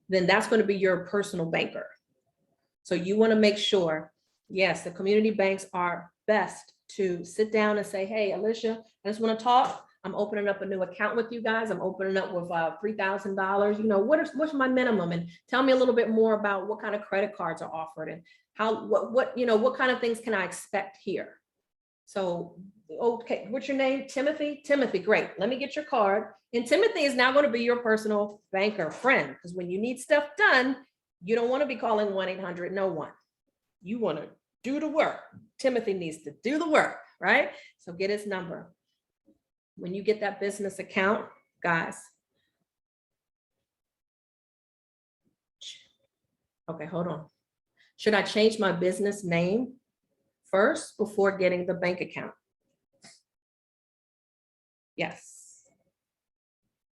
then that's going to be your personal banker. So you want to make sure, yes, the community banks are best to sit down and say, hey, Alicia, I just want to talk. I'm opening up a new account with you guys. I'm opening up with $3,000. You know, what's my minimum? And tell me a little bit more about what kind of credit cards are offered and how, what kind of things can I expect here? So, okay, what's your name? Timothy? Timothy, great. Let me get your card. And Timothy is now going to be your personal banker friend, because when you need stuff done, you don't want to be calling 1-800-NO-1. You want to do the work. Timothy needs to do the work, right? So get his number. When you get that business account, guys. Okay, hold on. Should I change my business name first before getting the bank account? Yes.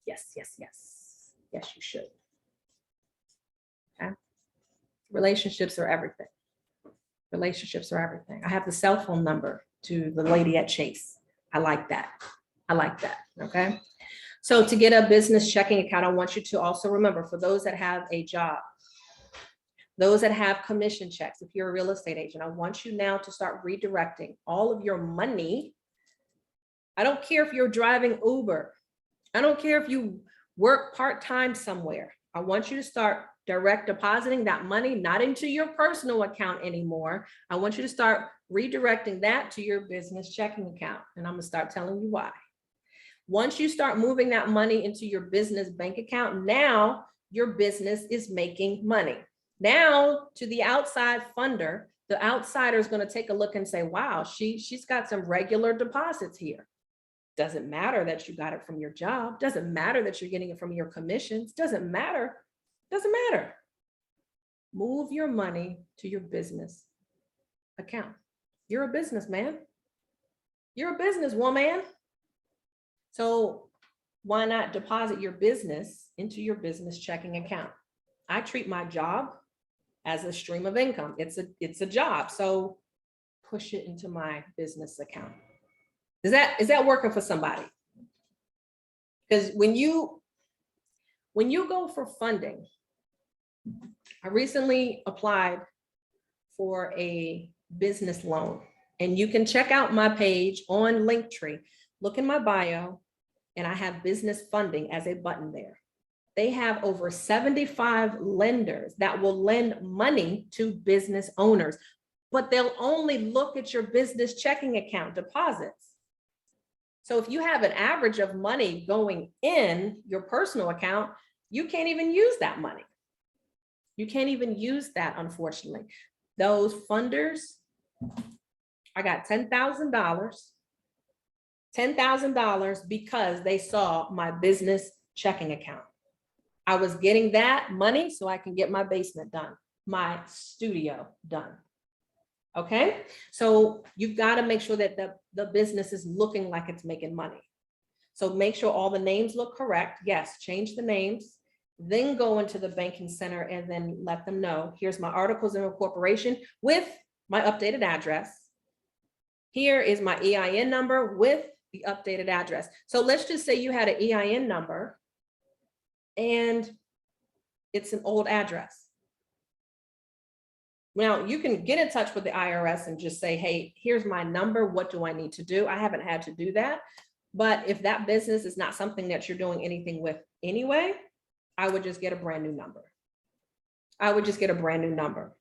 Yes, yes, yes. Yes, you should. Okay. Relationships are everything. Relationships are everything. I have the cell phone number to the lady at Chase. I like that. I like that, okay? So to get a business checking account, I want you to also remember, for those that have a job, those that have commission checks, if you're a real estate agent, I want you now to start redirecting all of your money. I don't care if you're driving Uber. I don't care if you work part-time somewhere. I want you to start direct depositing that money, not into your personal account anymore. I want you to start redirecting that to your business checking account. And I'm gonna start telling you why. Once you start moving that money into your business bank account, now your business is making money. Now to the outside funder, the outsider is going to take a look and say, wow, she's got some regular deposits here. Doesn't matter that you got it from your job. Doesn't matter that you're getting it from your commissions. Doesn't matter. Doesn't matter. Move your money to your business account. You're a businessman. You're a businesswoman. So why not deposit your business into your business checking account? I treat my job as a stream of income. It's a job. So push it into my business account. Is that working for somebody? Because when you go for funding, I recently applied for a business loan, and you can check out my page on Linktree. Look in my bio, and I have business funding as a button there. They have over 75 lenders that will lend money to business owners, but they'll only look at your business checking account deposits. So if you have an average of money going in your personal account, you can't even use that money. You can't even use that, unfortunately. Those funders, I got $10,000 because they saw my business checking account. I was getting that money so I can get my basement done, my studio done. Okay, so you've got to make sure that the business is looking like it's making money. So make sure all the names look correct. Yes, change the names, then go into the banking center and then let them know, here's my articles of incorporation with my updated address. Here is my EIN number with the updated address. So let's just say you had an EIN number and it's an old address. Now you can get in touch with the IRS and just say, hey, here's my number. What do I need to do? I haven't had to do that. But if that business is not something that you're doing anything with anyway, I would just get a brand new number. I would just get a brand new number.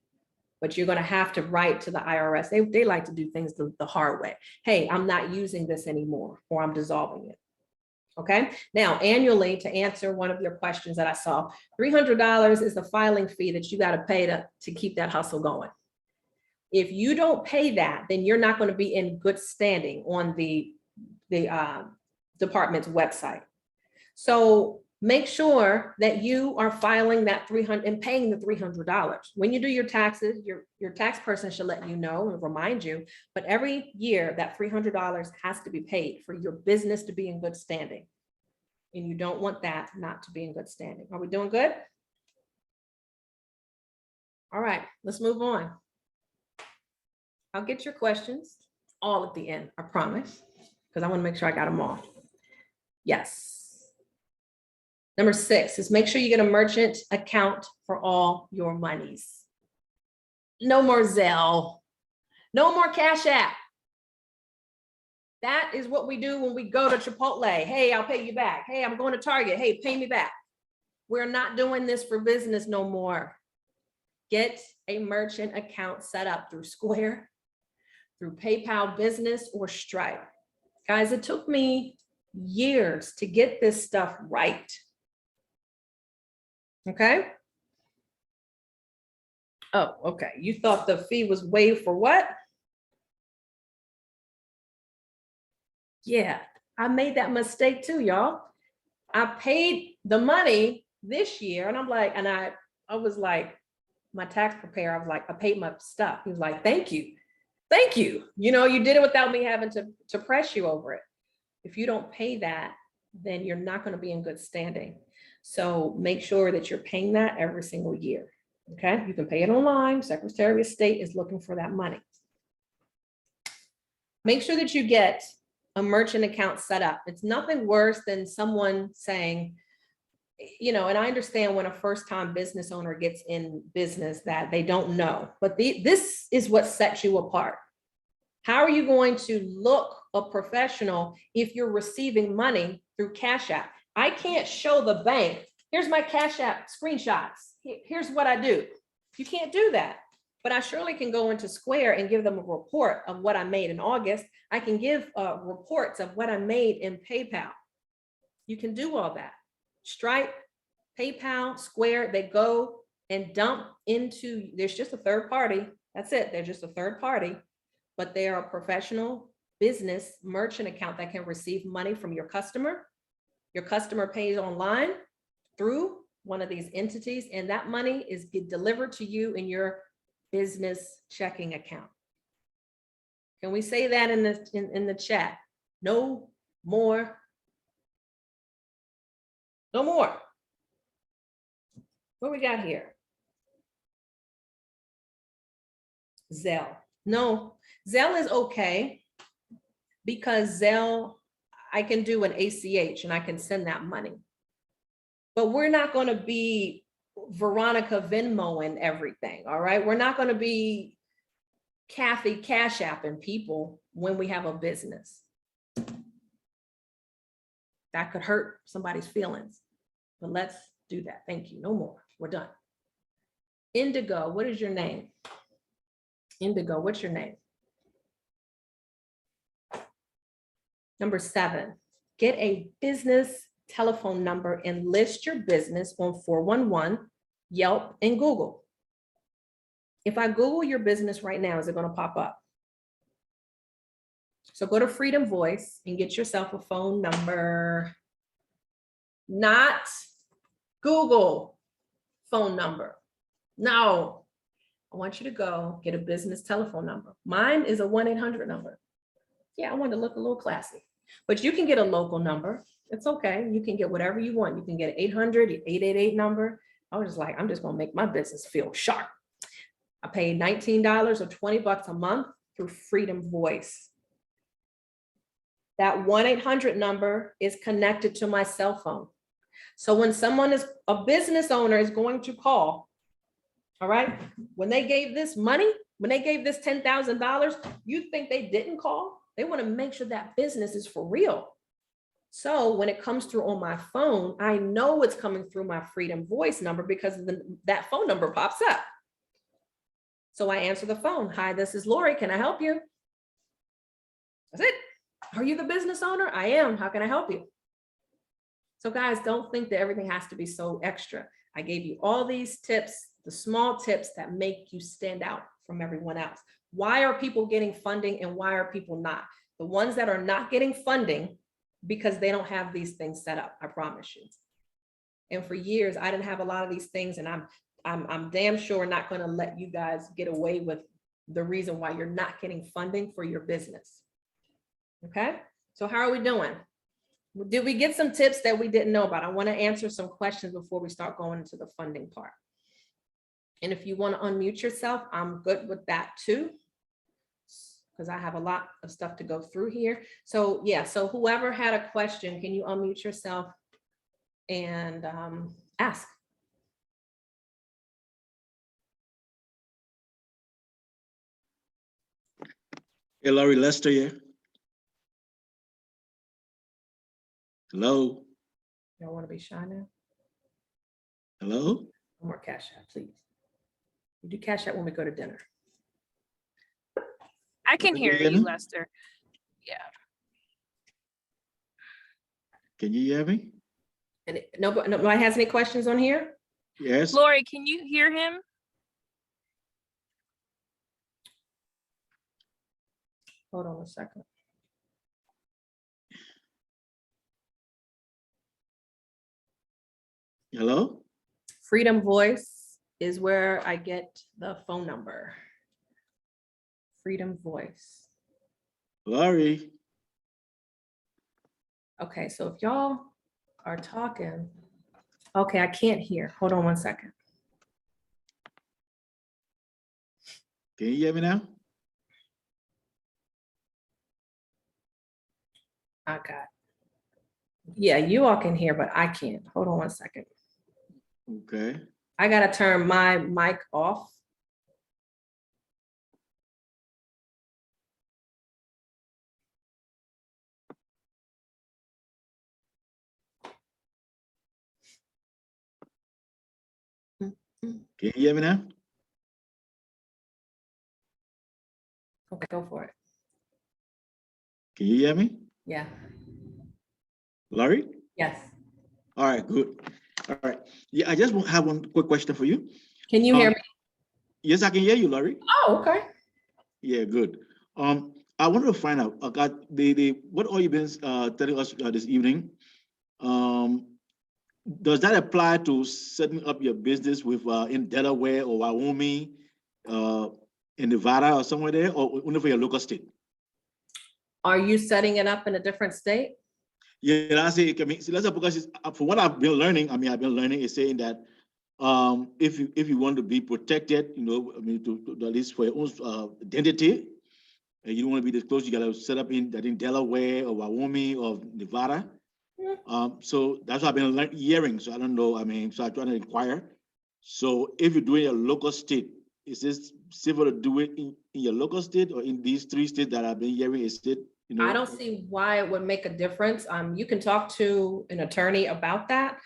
But you're going to have to write to the IRS. They like to do things the hard way. Hey, I'm not using this anymore, or I'm dissolving it. Okay. Now, annually, to answer one of your questions that I saw, $300 is the filing fee that you got to pay to keep that hustle going. If you don't pay that, then you're not going to be in good standing on the department's website. So make sure that you are filing that $300 and paying the $300. When you do your taxes, your tax person should let you know and remind you, but every year that $300 has to be paid for your business to be in good standing. And you don't want that not to be in good standing. Are we doing good? All right, let's move on. I'll get your questions all at the end, I promise, because I want to make sure I got them all. Yes. Number 6 is make sure you get a merchant account for all your monies. No more Zelle, no more Cash App. That is what we do when we go to Chipotle. Hey, I'll pay you back. Hey, I'm going to Target. Hey, pay me back. We're not doing this for business no more. Get a merchant account set up through Square, through PayPal Business, or Stripe. Guys, it took me years to get this stuff right. Okay. Oh, okay. You thought the fee was waived for what? Yeah, I made that mistake too, y'all. I paid the money this year and I'm like, and I was like, my tax preparer, I was like, I paid my stuff. He was like, thank you. Thank you. You know, you did it without me having to press you over it. If you don't pay that, then you're not going to be in good standing. So make sure that you're paying that every single year. Okay, you can pay it online. Secretary of State is looking for that money. Make sure that you get a merchant account set up. It's nothing worse than someone saying, you know, and I understand when a first-time business owner gets in business that they don't know, but this is what sets you apart. How are you going to look a professional if you're receiving money through Cash App? I can't show the bank, here's my Cash App screenshots. here's what I do. You can't do that. But I surely can go into Square and give them a report of what I made in August. I can give reports of what I made in PayPal. You can do all that. Stripe, PayPal, Square, they go and dump into, there's just a third party. That's it. They're just a third party, but they are a professional business merchant account that can receive money from your customer. Your customer pays online through one of these entities, and that money is delivered to you in your business checking account. Can we say that in the chat? No more. No more. What we got here? Zelle. No, Zelle is okay because Zelle, I can do an ACH and I can send that money. But we're not going to be Veronica Venmo and everything, all right? We're not going to be Kathy Cash Apping people when we have a business. That could hurt somebody's feelings, but let's do that. Thank you. No more. We're done. Indigo, what is your name? Indigo, what's your name? Number 7, get a business telephone number and list your business on 411, Yelp, and Google. If I Google your business right now, is it going to pop up? So go to Freedom Voice and get yourself a phone number, not Google phone number. No, I want you to go get a business telephone number. Mine is a 1-800 number. Yeah, I want to look a little classy, but you can get a local number. It's okay. You can get whatever you want. You can get an 800, 888 number. I was just like, I'm just going to make my business feel sharp. I paid $19 or $20 a month through Freedom Voice. That 1-800 number is connected to my cell phone. So when someone is a business owner is going to call, all right, when they gave this money, when they gave this $10,000, you think they didn't call? They want to make sure that business is for real. So when it comes through on my phone, I know it's coming through my Freedom Voice number because that phone number pops up. So I answer the phone. Hi, this is Lorie. Can I help you? That's it. Are you the business owner? I am. How can I help you? So guys, don't think that everything has to be so extra. I gave you all these tips, the small tips that make you stand out from everyone else. Why are people getting funding and why are people not? The ones that are not getting funding because they don't have these things set up, I promise you. And for years, I didn't have a lot of these things, and I'm damn sure not going to let you guys get away with the reason why you're not getting funding for your business. Okay, so how are we doing? Did we get some tips that we didn't know about? I want to answer some questions before we start going into the funding part. And if you want to unmute yourself, I'm good with that too, because I have a lot of stuff to go through here. So yeah, so whoever had a question, can you unmute yourself and ask? Hey, Lorie, Lester here. Hello. Y'all want to be shy now? Hello. No more Cash App, please. We do Cash App when we go to dinner. I can hear you, Lester. Yeah. Can you hear me? And nobody has any questions on here? Yes. Lorie, can you hear him? Hold on a second. Hello. Freedom Voice is where I get the phone number. Freedom Voice. Lorie. Okay, so if y'all are talking, okay, I can't hear. Hold on one second. Can you hear me now? Okay. Yeah, you all can hear, but I can't. Hold on one second. Okay. I gotta turn my mic off. Can you hear me now? Okay, go for it. Can you hear me? Yeah. Lorie? Yes. All right, good. All right. Yeah, I just have one quick question for you. Can you hear me? Yes, I can hear you, Lorie. Oh, okay. Yeah, good. I wanted to find out the what all you've been telling us this evening. Does that apply to setting up your business with in Delaware or Wyoming, in Nevada or somewhere there, or only for your local state? Are you setting it up in a different state? Yeah, that's it. I mean, so that's because it's, for what I've been learning. I mean, I've been learning is saying that if you want to be protected, you know, I mean, to at least for your own identity, and you don't want to be disclosed, you got to set up in Delaware or Wyoming or Nevada. So that's what I've been hearing. So I don't know. I mean, so I'm trying to inquire. So if you're doing a local state, is this civil to do it in your local state or in these 3 states that I've been hearing is state? You know, I don't see why it would make a difference. You can talk to an attorney about that,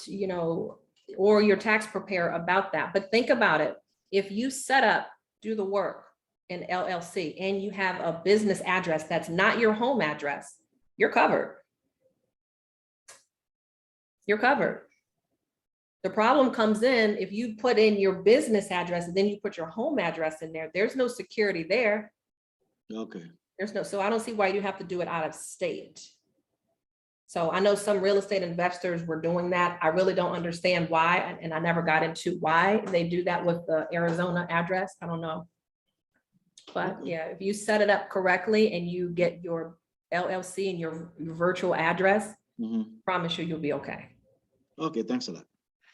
you know, or your tax preparer about that. But think about it. If you set up, do the work in LLC and you have a business address that's not your home address, you're covered. You're covered. The problem comes in if you put in your business address and then you put your home address in there, there's no security there. okay. So I don't see why you have to do it out of state. So I know some real estate investors were doing that. I really don't understand why, and I never got into why they do that with the Arizona address. I don't know. But yeah, if you set it up correctly and you get your LLC and your virtual address, promise you, you'll be okay. Okay, thanks a lot.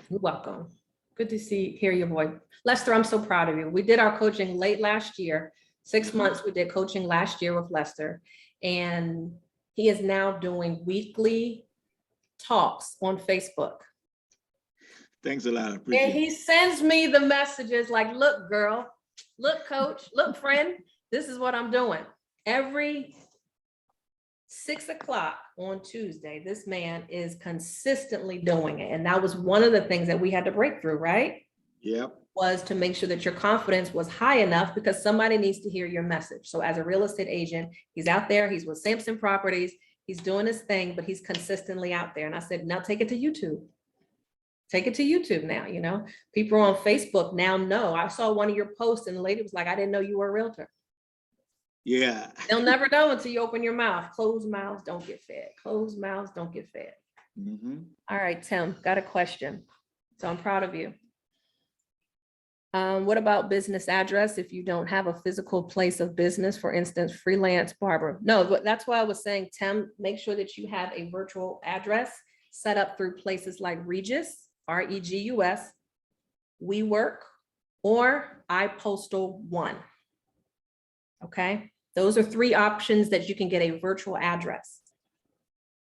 You're welcome. Good to hear your voice. Lester, I'm so proud of you. We did our coaching late last year. 6 months we did coaching last year with Lester, and he is now doing weekly talks on Facebook. Thanks a lot. I appreciate And he sends me the messages like, look, girl, look, coach, look, friend, this is what I'm doing. Every 6 o'clock on Tuesday, this man is consistently doing it. And that was one of the things that we had to break through, right? Yep. Was to make sure that your confidence was high enough because somebody needs to hear your message. So as a real estate agent, he's out there, he's with Sampson Properties, he's doing his thing, but he's consistently out there. And I said, now take it to YouTube. Take it to YouTube now, you know. People on Facebook now know. I saw one of your posts and the lady was like, I didn't know you were a realtor. Yeah. They'll never know until you open your mouth. Closed mouths don't get fed. Closed mouths don't get fed. All right, Tim, got a question. So I'm proud of you. What about business address if you don't have a physical place of business, for instance, freelance barber? No, that's why I was saying, Tim, make sure that you have a virtual address set up through places like Regus, R-E-G-U-S, WeWork, or iPostal 1. Okay, those are 3 options that you can get a virtual address.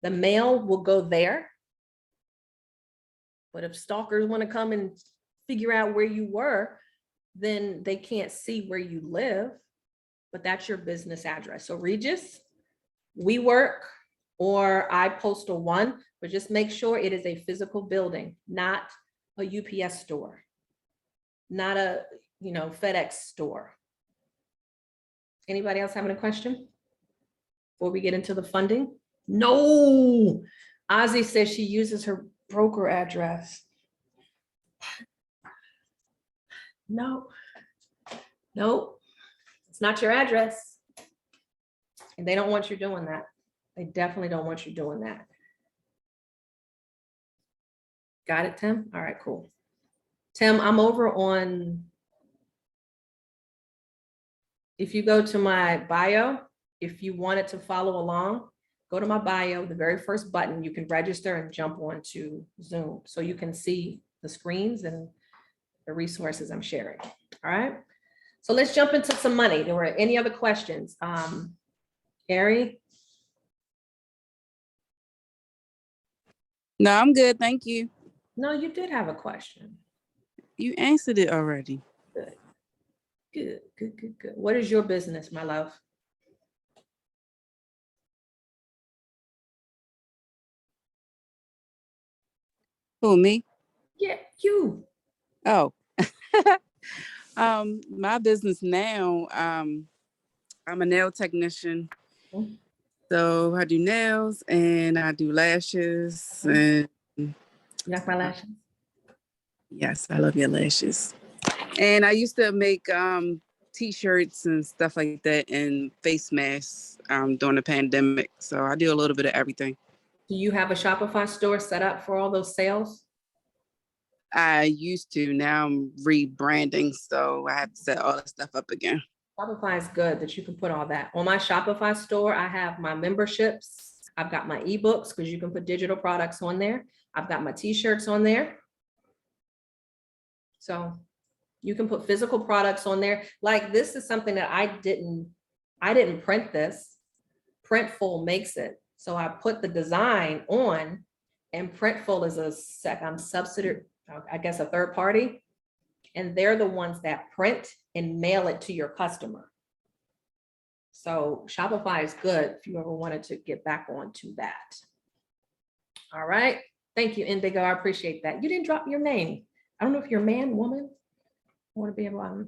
The mail will go there. But if stalkers want to come and figure out where you were, then they can't see where you live, but that's your business address. So Regus, WeWork, or iPostal 1, but just make sure it is a physical building, not a UPS store, not a, you know, FedEx store. Anybody else having a question before we get into the funding? No, Ozzy says she uses her broker address. No, it's not your address. And they don't want you doing that. They definitely don't want you doing that. Got it, Tim? All right, cool. Tim, I'm over on, if you go to my bio, if you wanted to follow along, go to my bio, the very first button, you can register and jump onto Zoom so you can see the screens and the resources I'm sharing. All right. So let's jump into some money. There were any other questions? Gary? No, I'm good. Thank you. No, you did have a question. You answered it already. Good. What is your business, my love? Who, me? Yeah, you. Oh, My business now, I'm a nail technician. Mhm. So I do nails and I do lashes. And You like my lashes? yes, I love your lashes. And I used to make t-shirts and stuff like that and face masks during the pandemic. So I do a little bit of everything. Do you have a Shopify store set up for all those sales? I used to. Now I'm rebranding, so I have to set all that stuff up again. Shopify is good that you can put all that. On my Shopify store, I have my memberships. I've got my ebooks because you can put digital products on there. I've got my t-shirts on there. So you can put physical products on there. Like this is something that I didn't print this. Printful makes it. So I put the design on, and Printful is a subsidiary, I guess a third party. And they're the ones that print and mail it to your customer. So Shopify is good if you ever wanted to get back onto that. All right. Thank you, Indigo. I appreciate that. You didn't drop your name. I don't know if you're a man, woman. I want to be able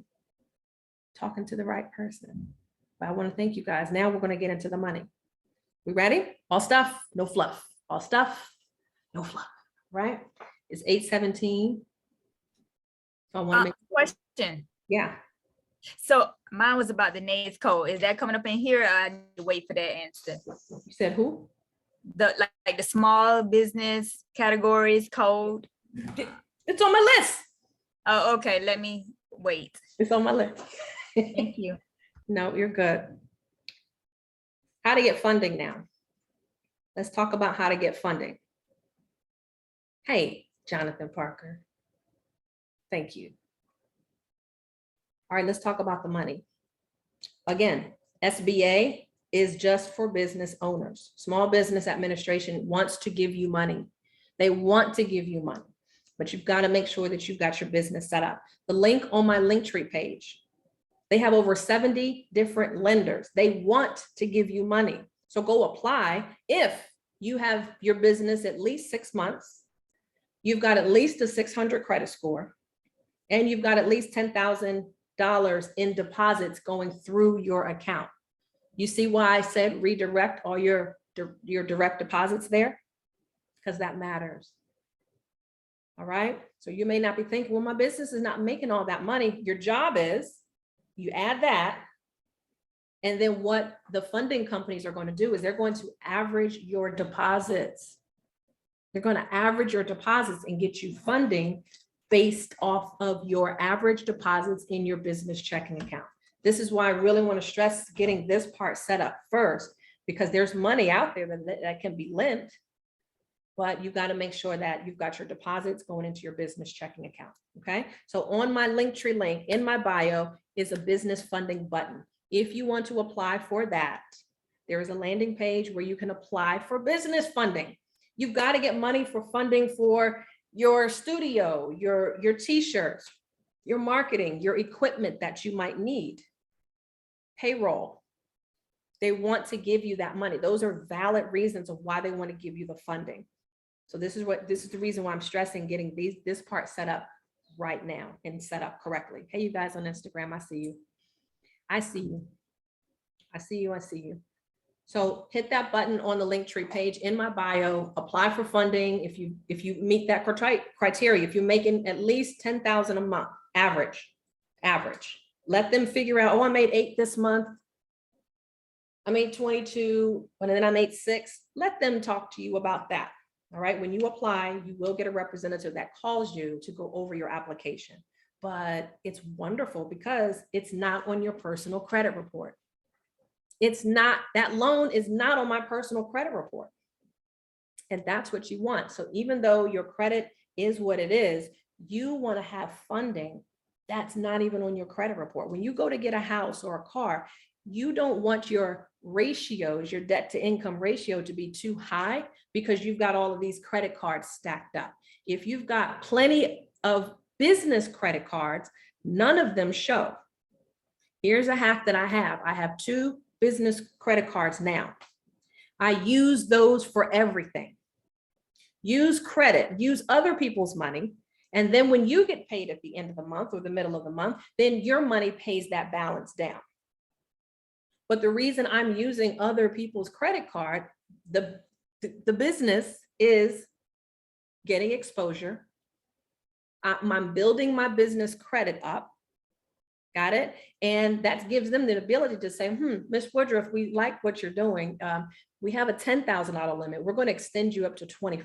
talking to the right person. But I want to thank you guys. Now we're going to get into the money. We ready? All stuff, no fluff. All stuff, no fluff. Right? It's 8:17. So I want to make question. Yeah. So mine was about the NAICS code. Is that coming up in here? Or I need to wait for that answer. You said who? The like the small business categories code. It's on my list. Oh, okay. Let me wait. It's on my list. Thank you. No, you're good. How to get funding now. Let's talk about how to get funding. Hey, Jonathan Parker. Thank you. All right, let's talk about the money. Again, SBA is just for business owners. Small Business Administration wants to give you money. They want to give you money, but you've got to make sure that you've got your business set up. The link on my Linktree page, they have over 70 different lenders. They want to give you money. So go apply if you have your business at least 6 months, you've got at least a 600 credit score, and you've got at least $10,000 in deposits going through your account. You see why I said redirect all your direct deposits there? Because that matters. All right. So you may not be thinking, well, my business is not making all that money. Your job is, you add that. And then what the funding companies are going to do is they're going to average your deposits. They're going to average your deposits and get you funding based off of your average deposits in your business checking account. This is why I really want to stress getting this part set up first, because there's money out there that can be lent, but you got to make sure that you've got your deposits going into your business checking account. Okay. So on my Linktree link in my bio is a business funding button. If you want to apply for that, there is a landing page where you can apply for business funding. You've got to get money for funding for your studio, your t-shirts, your marketing, your equipment that you might need, payroll. They want to give you that money. Those are valid reasons of why they want to give you the funding. So this is the reason why I'm stressing getting this part set up right now and set up correctly. Hey, you guys on Instagram, I see you. I see you. I see you. I see you. So hit that button on the Linktree page in my bio, apply for funding. If you meet that criteria, if you're making at least 10,000 a month, average, let them figure out, oh, I made 8 this month. I made 22, and then I made 6. Let them talk to you about that. All right. When you apply, you will get a representative that calls you to go over your application. But it's wonderful because it's not on your personal credit report. It's not, that loan is not on my personal credit report. And that's what you want. So even though your credit is what it is, you want to have funding that's not even on your credit report. When you go to get a house or a car, you don't want your ratios, your debt to income ratio to be too high because you've got all of these credit cards stacked up. If you've got plenty of business credit cards, none of them show. Here's a hack that I have. I have 2 business credit cards now. I use those for everything. Use credit, use other people's money, And then when you get paid at the end of the month or the middle of the month, then your money pays that balance down. But the reason I'm using other people's credit card, the business is getting exposure. I'm building my business credit up. Got it? And that gives them the ability to say, Ms. Woodruff, we like what you're doing. We have a $10,000 limit. We're going to extend you up to $25,000.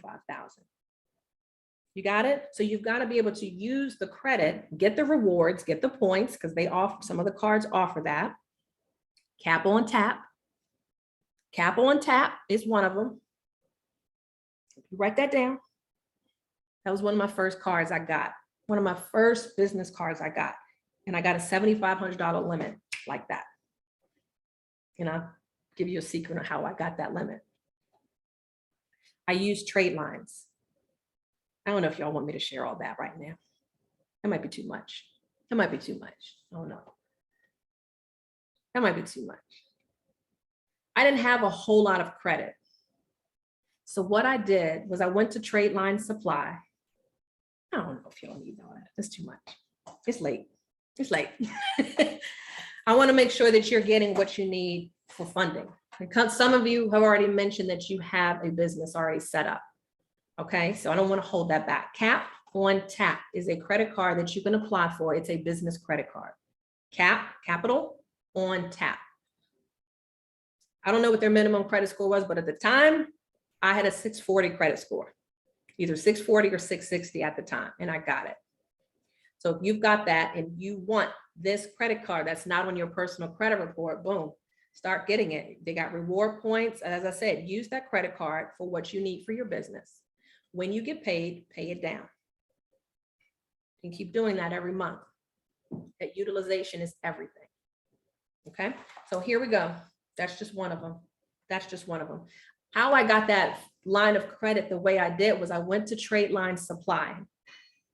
You got it? So you've got to be able to use the credit, get the rewards, get the points, because they offer, some of the cards offer that. Cap on tap. Cap on tap is one of them. You write that down. That was one of my first cards I got. One of my first business cards I got. And I got a $7,500 limit like that. And I'll give you a secret on how I got that limit. I use trade lines. I don't know if y'all want me to share all that right now. That might be too much. That might be too much. Oh no. That might be too much. I didn't have a whole lot of credit. So what I did was I went to Trade Line Supply. I don't know if y'all need all that. That's too much. It's late. It's late. I want to make sure that you're getting what you need for funding. Because some of you have already mentioned that you have a business already set up. Okay, so I don't want to hold that back. Cap on Tap is a credit card that you can apply for. It's a business credit card. Capital on Tap. I don't know what their minimum credit score was, but at the time, I had a 640 credit score, either 640 or 660 at the time, and I got it. So if you've got that and you want this credit card that's not on your personal credit report, boom, start getting it. They got reward points. And as I said, use that credit card for what you need for your business. When you get paid, pay it down. And keep doing that every month. That utilization is everything. Okay, so here we go. That's just one of them. That's just one of them. How I got that line of credit the way I did was I went to Trade Line Supply.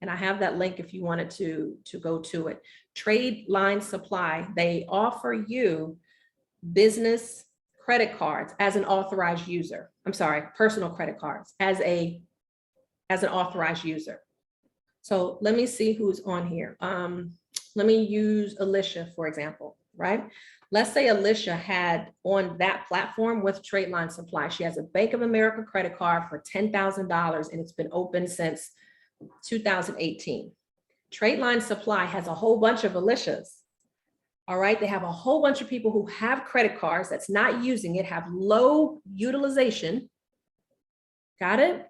And I have that link if you wanted to go to it. Trade Line Supply, they offer you business credit cards as an authorized user. I'm sorry, personal credit cards as an authorized user. So let me see who's on here. Let me use Alicia, for example, right? Let's say Alicia had on that platform with Trade Line Supply, she has a Bank of America credit card for $10,000 and it's been open since 2018. Trade Line Supply has a whole bunch of Alicias. All right, they have a whole bunch of people who have credit cards that's not using it, have low utilization. Got it?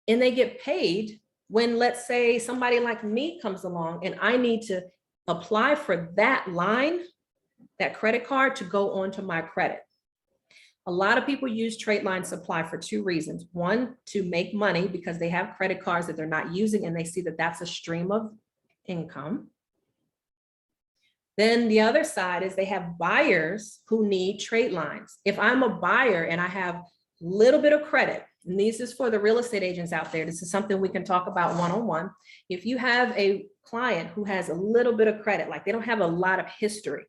And they get paid when, let's say, somebody like me comes along and I need to apply for that line, that credit card to go onto my credit. A lot of people use Trade Line Supply for two reasons. One, to make money because they have credit cards that they're not using and they see that that's a stream of income. Then the other side is they have buyers who need trade lines. If I'm a buyer and I have a little bit of credit, and this is for the real estate agents out there, this is something we can talk about one-on-one. If you have a client who has a little bit of credit, like they don't have a lot of history,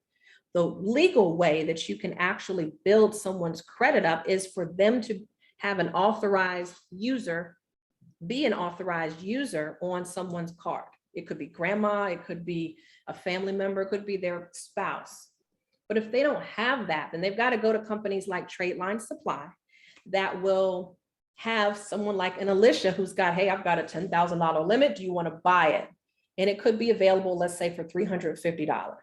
the legal way that you can actually build someone's credit up is for them to have an authorized user, be an authorized user on someone's card. It could be grandma, it could be a family member, it could be their spouse. But if they don't have that, then they've got to go to companies like Trade Line Supply that will have someone like an Alicia who's got, hey, I've got a $10,000 limit. Do you want to buy it? And it could be available, let's say, for $350.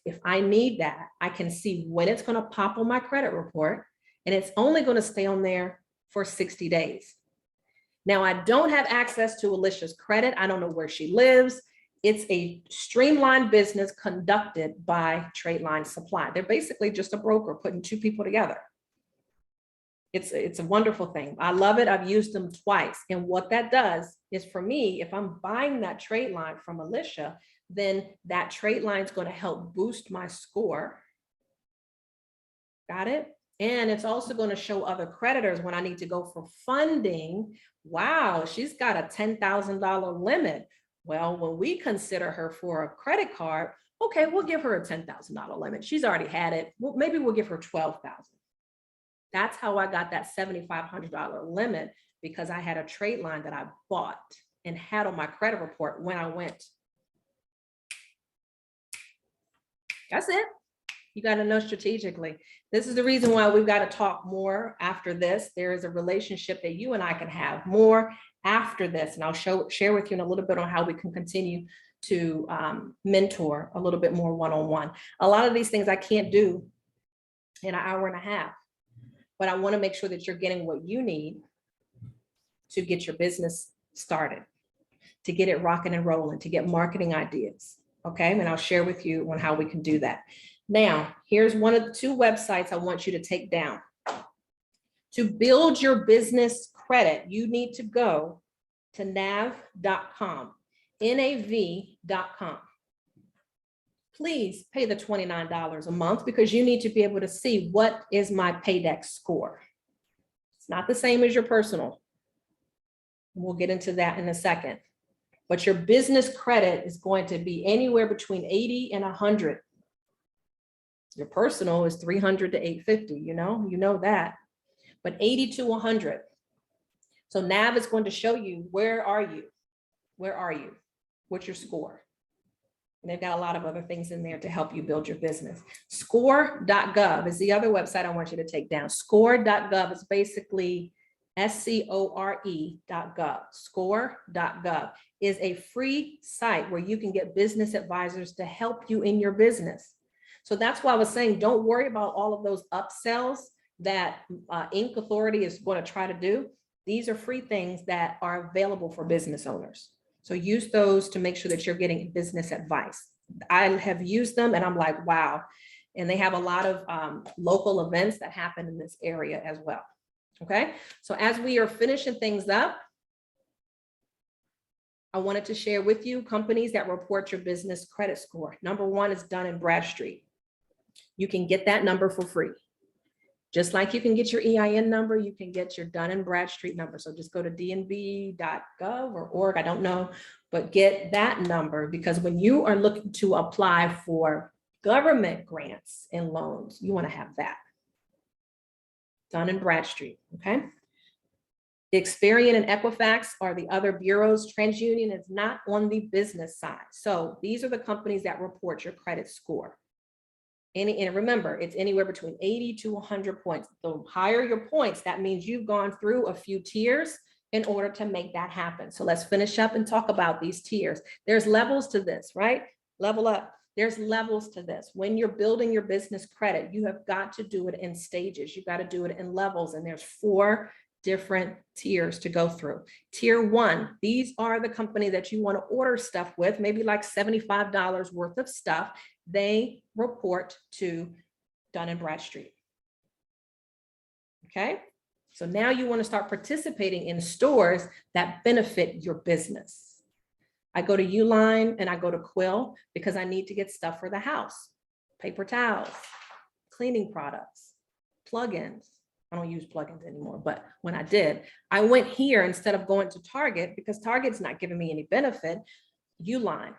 If I need that, I can see when it's going to pop on my credit report, and it's only going to stay on there for 60 days. Now, I don't have access to Alicia's credit. I don't know where she lives. It's a streamlined business conducted by Trade Line Supply. They're basically just a broker putting two people together. It's a wonderful thing. I love it. I've used them twice. And what that does is for me, if I'm buying that trade line from Alicia, then that trade line is going to help boost my score. Got it? And it's also going to show other creditors when I need to go for funding. Wow, she's got a $10,000 limit. Well, when we consider her for a credit card, okay, we'll give her a $10,000 limit. She's already had it. Well, maybe we'll give her $12,000. That's how I got that $7,500 limit, because I had a trade line that I bought. and had on my credit report when I went. That's it. You got to know strategically. This is the reason why we've got to talk more after this. There is a relationship that you and I can have more after this. And I'll share with you in a little bit on how we can continue to mentor a little bit more one-on-one. A lot of these things I can't do in an hour and a half, but I want to make sure that you're getting what you need to get your business started, to get it rocking and rolling, to get marketing ideas. Okay, and I'll share with you on how we can do that. Now, here's one of the 2 websites I want you to take down. To build your business credit, you need to go to nav.com, NAV.com. Please pay the $29 a month because you need to be able to see what is my Paydex score. It's not the same as your personal. We'll get into that in a second. But your business credit is going to be anywhere between 80 and 100. Your personal is 300 to 850, you know that, but 80 to 100. So NAV is going to show you, where are you? Where are you? What's your score? And they've got a lot of other things in there to help you build your business. Score.gov is the other website I want you to take down. Score.gov is basically SCORE.gov. Score.gov is a free site where you can get business advisors to help you in your business. So that's why I was saying, don't worry about all of those upsells that Inc. Authority is going to try to do. These are free things that are available for business owners. So use those to make sure that you're getting business advice. I have used them and I'm like, wow. And they have a lot of local events that happen in this area as well. Okay, so as we are finishing things up, I wanted to share with you companies that report your business credit score. Number 1 is Dun & Bradstreet. You can get that number for free. Just like you can get your EIN number, you can get your Dun & Bradstreet number. So just go to dnb.gov or org, I don't know, but get that number, because when you are looking to apply for government grants and loans, you want to have that. Dun & Bradstreet, okay? Experian and Equifax are the other bureaus. TransUnion is not on the business side. So these are the companies that report your credit score. And remember, it's anywhere between 80 to 100 points. The higher your points, that means you've gone through a few tiers in order to make that happen. So let's finish up and talk about these tiers. There's levels to this, right? Level up. There's levels to this. When you're building your business credit, you have got to do it in stages. You've got to do it in levels. And there's 4 different tiers to go through. Tier 1, these are the company that you want to order stuff with, maybe like $75 worth of stuff. They report to Dun & Bradstreet. Okay, so now you want to start participating in stores that benefit your business. I go to Uline and I go to Quill because I need to get stuff for the house. Paper towels, cleaning products, plugins. I don't use plugins anymore, but when I did, I went here instead of going to Target because Target's not giving me any benefit. Uline,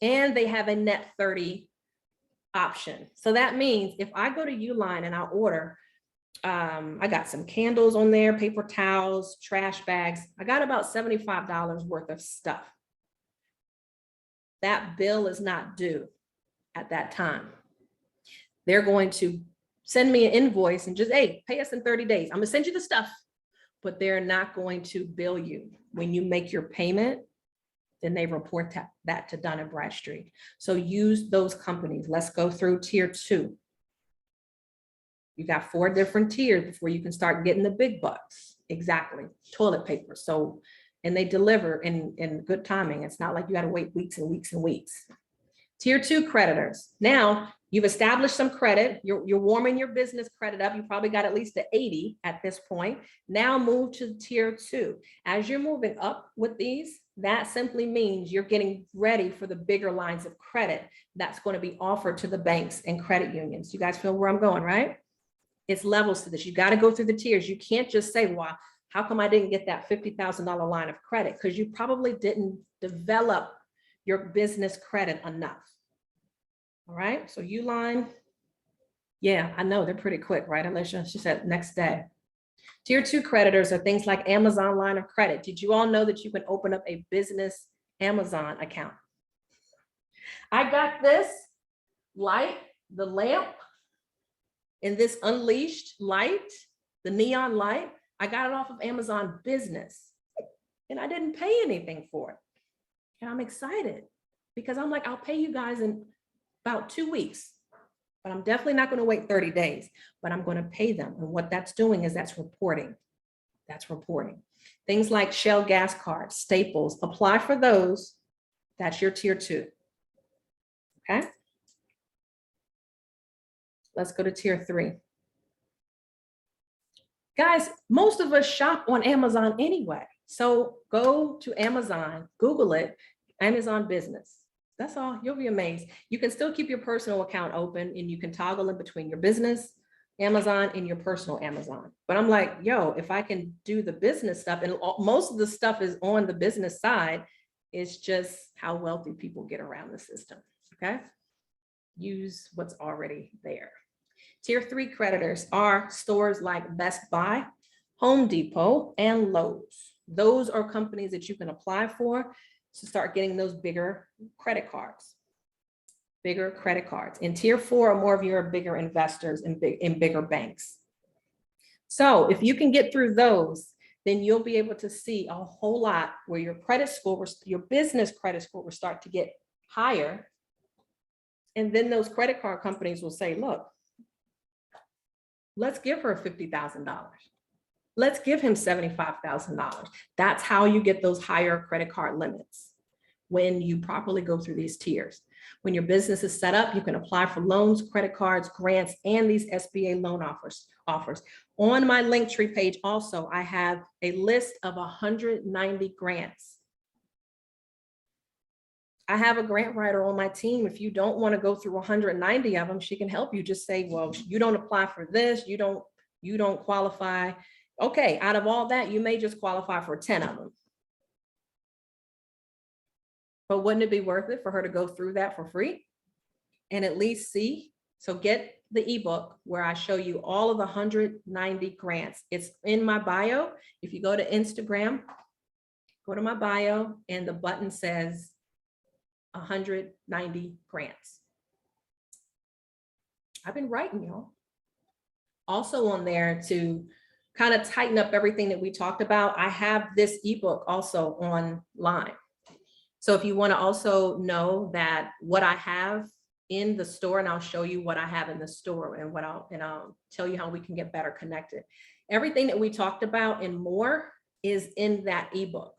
and they have a net 30 option. So that means if I go to Uline and I order, I got some candles on there, paper towels, trash bags. I got about $75 worth of stuff. That bill is not due at that time. They're going to send me an invoice and just, hey, pay us in 30 days. I'm gonna send you the stuff, but they're not going to bill you. When you make your payment, then they report that to Dun & Bradstreet. So use those companies. Let's go through tier 2. You got 4 different tiers before you can start getting the big bucks. Exactly, toilet paper. So, and they deliver in good timing. It's not like you got to wait weeks and weeks and weeks. Tier 2 creditors. Now you've established some credit. You're warming your business credit up. You probably got at least an 80 at this point. Now move to tier 2. As you're moving up with these, that simply means you're getting ready for the bigger lines of credit that's going to be offered to the banks and credit unions. You guys feel where I'm going, right? It's levels to this. You got to go through the tiers. You can't just say, well, how come I didn't get that $50,000 line of credit? Because you probably didn't develop your business credit enough. All right, so Uline, yeah, I know they're pretty quick, right, Alicia? She said next day. Tier 2 creditors are things like Amazon line of credit. Did you all know that you can open up a business Amazon account? I got this light, the lamp, and this unleashed light, the neon light. I got it off of Amazon Business, and I didn't pay anything for it. And I'm excited because I'm like, I'll pay you guys in about 2 weeks, but I'm definitely not going to wait 30 days, but I'm going to pay them. And what that's doing is that's reporting. That's reporting. Things like Shell gas cards, Staples, apply for those. That's your tier 2. Okay. Let's go to tier 3. Guys, most of us shop on Amazon anyway. So go to Amazon, Google it, Amazon Business. That's all. You'll be amazed. You can still keep your personal account open and you can toggle in between your business Amazon and your personal Amazon. But I'm like, yo, if I can do the business stuff, and most of the stuff is on the business side, it's just how wealthy people get around the system. Okay. Use what's already there. Tier 3 creditors are stores like Best Buy, Home Depot, and Lowe's. Those are companies that you can apply for to start getting those bigger credit cards. Bigger credit cards. And tier 4 are more of your bigger investors in bigger banks. So if you can get through those, then you'll be able to see a whole lot where your credit score, your business credit score will start to get higher. And then those credit card companies will say, look, let's give her $50,000. Let's give him $75,000. That's how you get those higher credit card limits when you properly go through these tiers. When your business is set up, you can apply for loans, credit cards, grants, and these SBA loan offers. On my Linktree page also, I have a list of 190 grants. I have a grant writer on my team. If you don't want to go through 190 of them, she can help you. Just say, well, you don't apply for this, you don't qualify. Okay, out of all that, you may just qualify for 10 of them. But wouldn't it be worth it for her to go through that for free and at least see? So get the ebook where I show you all of the 190 grants. It's in my bio. If you go to Instagram, go to my bio and the button says 190 grants. I've been writing, y'all. Also on there to kind of tighten up everything that we talked about, I have this ebook also online. So if you want to also know that what I have in the store, and I'll show you what I have in the store and I'll tell you how we can get better connected. Everything that we talked about and more is in that ebook.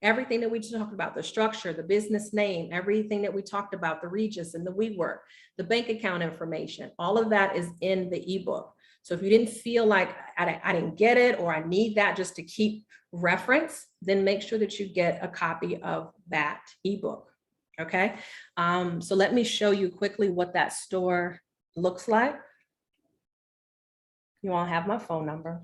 Everything that we talked about, the structure, the business name, everything that we talked about, the Regis and the WeWork, the bank account information, all of that is in the ebook. So if you didn't feel like I didn't get it or I need that just to keep reference, then make sure that you get a copy of that ebook. Okay. So let me show you quickly what that store looks like. You all have my phone number.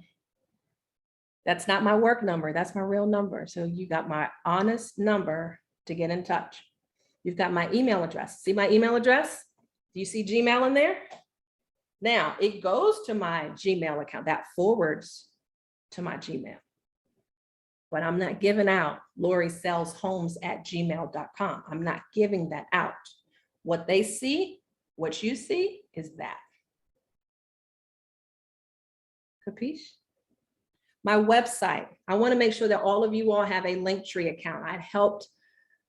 That's not my work number. That's my real number. So you got my honest number to get in touch. You've got my email address. See my email address? Do you see Gmail in there? Now it goes to my Gmail account, that forwards to my Gmail. But I'm not giving out loriesellshomes@gmail.com. I'm not giving that out. What they see, what you see is that. Capiche? My website, I want to make sure that all of you all have a Linktree account. I helped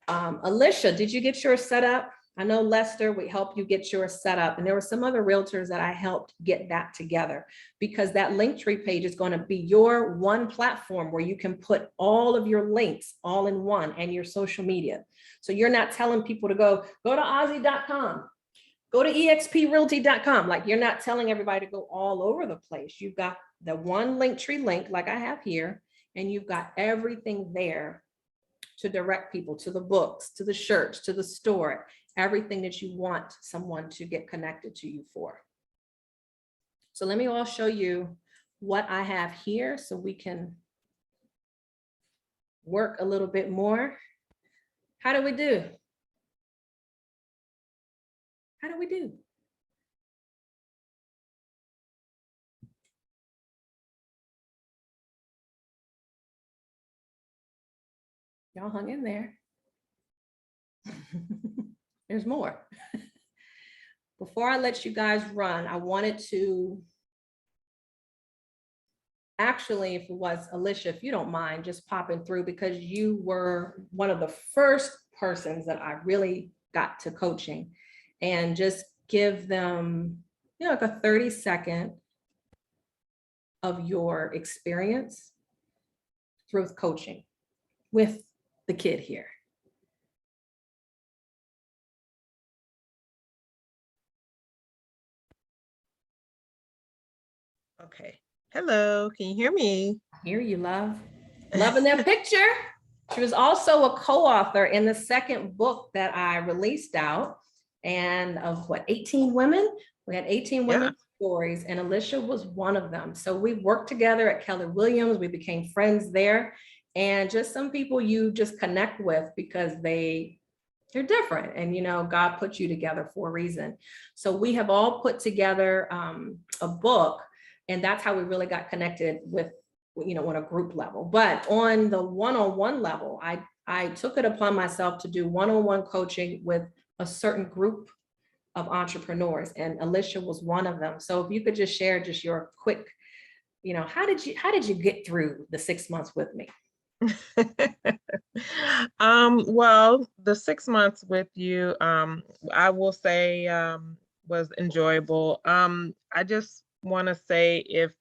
Alicia, did you get yours set up? I know Lester, we helped you get yours set up. And there were some other realtors that I helped get that together because that Linktree page is going to be your one platform where you can put all of your links all in one and your social media. So you're not telling people to go to Ozzy.com, go to exprealty.com. Like you're not telling everybody to go all over the place. You've got the one Linktree link like I have here, and you've got everything there to direct people to the books, to the shirts, to the store, everything that you want someone to get connected to you for. So let me all show you what I have here so we can work a little bit more. How do we do? How do we do? Y'all hung in there. There's more. Before I let you guys run, I wanted to, actually, if it was Alicia, if you don't mind just popping through, because you were one of the first persons that I really got to coaching, and just give them, you know, like a 30-second of your experience through coaching with the kid here. Okay. Hello, can you hear me? Here you love. Loving that picture. She was also a co-author in the second book that I released out, and of what, 18 women? We had 18 women's stories, and Alicia was one of them. So we worked together at Keller Williams. We became friends there, and just some people you just connect with because they're different, and you know, God put you together for a reason. So we have all put together a book, and that's how we really got connected with, you know, on a group level. But on the one-on-one level, I took it upon myself to do one-on-one coaching with a certain group of entrepreneurs, and Alicia was one of them. So if you could just share just your quick, you know, how did you get through the 6 months with me? Well, the 6 months with you, I will say, was enjoyable. I just want to say, if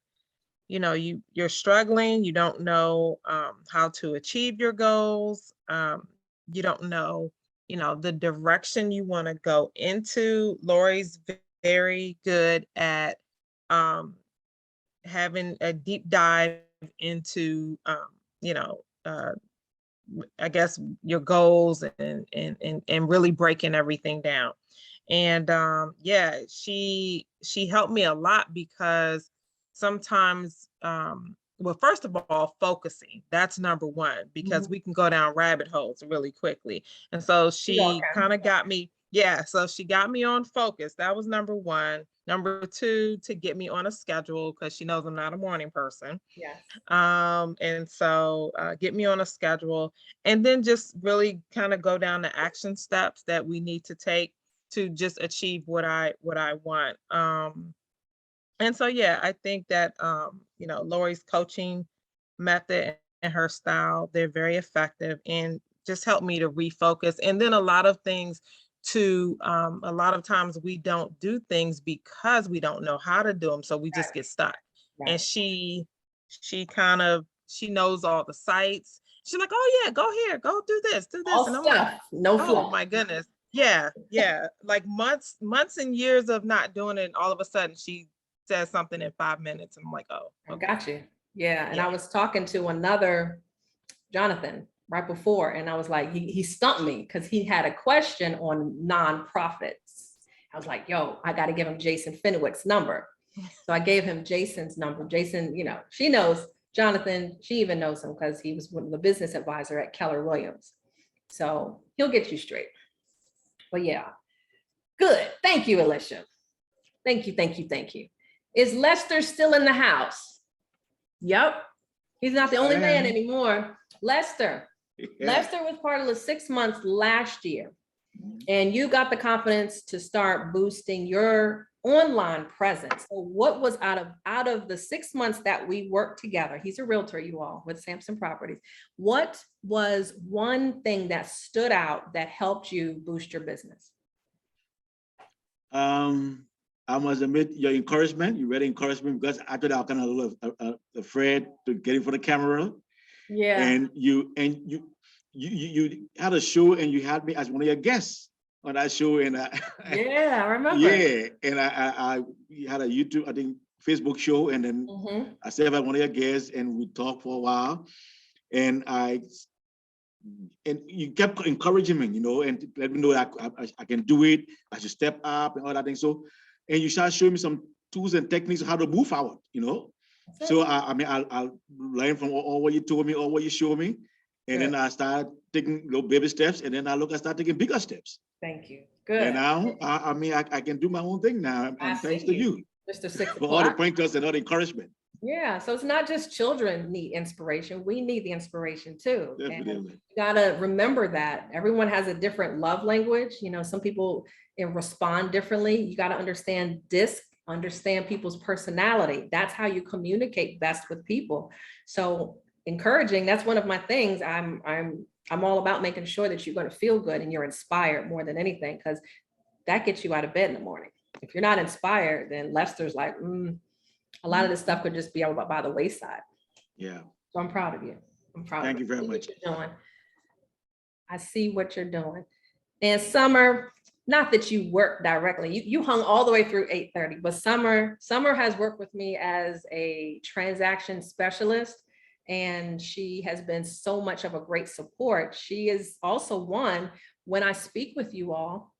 you know you're struggling, you don't know how to achieve your goals, you don't know, you know, the direction you want to go into. Lorie's very good at having a deep dive into you know, I guess your goals, and really breaking everything down. And yeah, she helped me a lot, because sometimes, well, first of all, focusing, that's number one, because we can go down rabbit holes really quickly. And so she kind of got me, so she got me on focus. That was number one. Number two, to get me on a schedule, because she knows I'm not a morning person. Yes. And so get me on a schedule, and then just really kind of go down the action steps that we need to take to just achieve what I want. And so, yeah, I think that, you know, Lorie's coaching method and her style, they're very effective, and just help me to refocus. And then a lot of things to, a lot of times we don't do things because we don't know how to do them. So we just get stuck. And she knows all the sites. She's like, oh yeah, go here, go do this. All And I'm stuff, like, no oh fluff. my goodness. Yeah. Like months and years of not doing it. And all of a sudden she says something in 5 minutes. And I'm like, oh, I got you. Yeah. And I was talking to another Jonathan right before, and I was like, he stumped me because he had a question on nonprofits. I was like, yo, I got to give him Jason Fenwick's number. So I gave him Jason's number. Jason, you know, she knows Jonathan. She even knows him because he was the business advisor at Keller Williams. So he'll get you straight. But yeah, good. Thank you, Alicia. Thank you. Is Lester still in the house? Yep. He's not the only man anymore. Lester. Lester was part of the 6 months last year, and you got the confidence to start boosting your online presence. So what was out of the 6 months that we worked together? He's a realtor, you all, with Sampson Properties. What was one thing that stood out that helped you boost your business? I must admit, your encouragement, you read encouragement, because I thought I was kind of a little afraid to get in for the camera. Yeah. And you had a show, and you had me as one of your guests on that show. And yeah, I remember. Yeah, and I had a YouTube, I think, Facebook show, and then I said about one of your guests, and we talked for a while, and you kept encouraging me, you know, and let me know that I can do it, I should step up and all that thing. So, and you started showing me some tools and techniques of how to move forward, you know. So I mean, I'll learn from all what you told me, all what you showed me, and then I started taking little baby steps, and then I start taking bigger steps. Thank you. Good. And now, I mean, I can do my own thing now, and thanks to you Mr. 6 for all the pointers and all the encouragement. Yeah, so it's not just children need inspiration, we need the inspiration too. And Definitely. you gotta remember that everyone has a different love language. Some people respond differently. You gotta understand understand people's personality. That's how you communicate best with people. So encouraging, that's one of my things. I'm all about making sure that you're gonna feel good and you're inspired more than anything, because that gets you out of bed in the morning. If you're not inspired, then Lester's like, a lot of this stuff could just be by the wayside. Yeah. So I'm proud of you. I'm proud. Thank of you very I see much. What you're doing. I see what you're doing. And Summer, not that you work directly, you hung all the way through 8:30, but Summer has worked with me as a transaction specialist, and she has been so much of a great support. She is also one, when I speak with you all,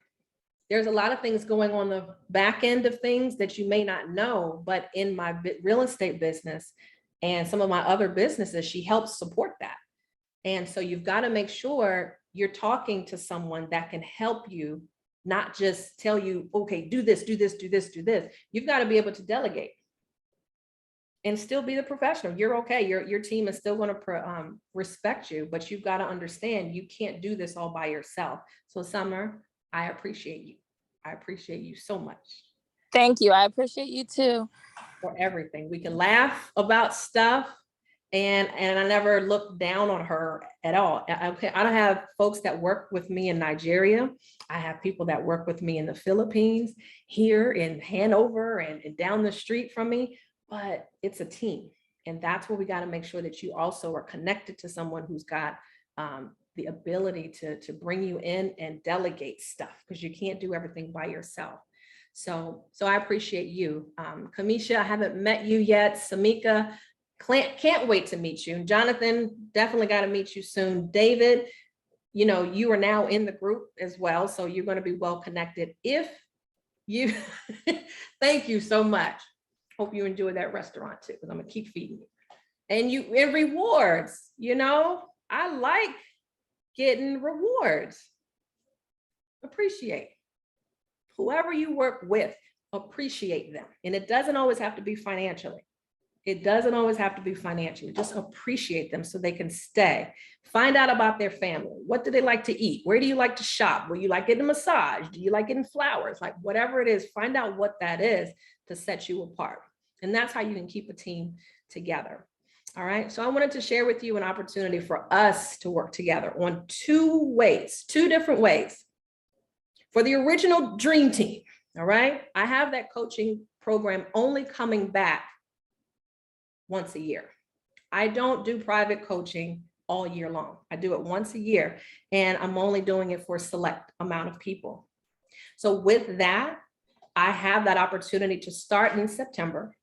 there's a lot of things going on the back end of things that you may not know, but in my real estate business and some of my other businesses, she helps support that. And so you've got to make sure you're talking to someone that can help you, not just tell you, okay, do this, do this, do this, do this. You've got to be able to delegate and still be the professional. You're okay. Your team is still going to respect you, but you've got to understand you can't do this all by yourself. So Summer, I appreciate you. I appreciate you so much. Thank you. I appreciate you too. For everything. We can laugh about stuff, and I never look down on her at all. I don't have folks that work with me in Nigeria. I have people that work with me in the Philippines, here in Hanover, and down the street from me, but it's a team. And that's where we got to make sure that you also are connected to someone who's got the ability to bring you in and delegate stuff, because you can't do everything by yourself. So I appreciate you. Kamisha, I haven't met you yet. Samika, can't wait to meet you. Jonathan, definitely got to meet you soon. David, you are now in the group as well, so you're going to be well connected. If you, thank you so much. Hope you enjoy that restaurant too, because I'm going to keep feeding you. And in rewards, I like getting rewards. Appreciate whoever you work with, appreciate them. And it doesn't always have to be financially. Just appreciate them so they can stay. Find out about their family. What do they like to eat? Where do you like to shop? Will you like getting a massage? Do you like getting flowers? Like whatever it is, find out what that is to set you apart. And that's how you can keep a team together. All right. So I wanted to share with you an opportunity for us to work together on two different ways. For the original dream team, all right, I have that coaching program only coming back once a year. I don't do private coaching all year long. I do it once a year, and I'm only doing it for a select amount of people. So with that, I have that opportunity to start in September,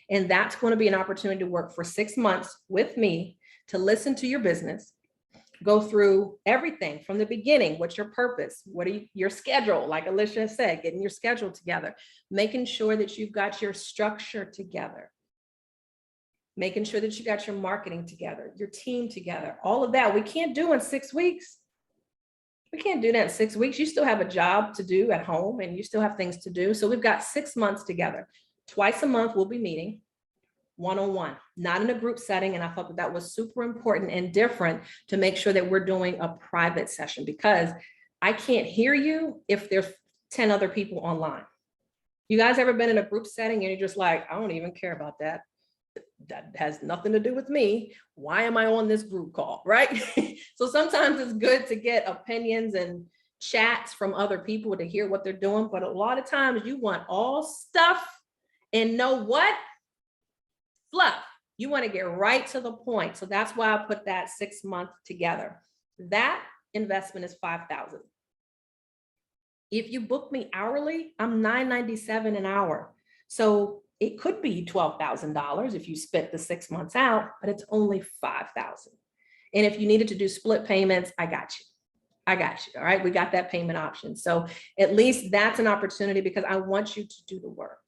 and that's going to be an opportunity to work for 6 months with me to listen to your business, go through everything from the beginning. What's your purpose? What are your schedule? Like Alicia said, getting your schedule together, making sure that you've got your structure together, making sure that you got your marketing together, your team together, all of that. We can't do in 6 weeks. We can't do that in 6 weeks. You still have a job to do at home and you still have things to do. So we've got 6 months together. Twice a month, we'll be meeting one-on-one, not in a group setting. And I thought that was super important and different to make sure that we're doing a private session, because I can't hear you if there's 10 other people online. You guys ever been in a group setting and you're just like, I don't even care about that. That has nothing to do with me. Why am I on this group call, right? So sometimes it's good to get opinions and chats from other people to hear what they're doing. But a lot of times you want all stuff and know what? Fluff. You want to get right to the point. So that's why I put that 6 month together. That investment is $5,000. If you book me hourly, I'm $9.97 an hour. So it could be $12,000 if you split the 6 months out, but it's only $5,000. And if you needed to do split payments, I got you. All right. We got that payment option. So at least that's an opportunity, because I want you to do the work.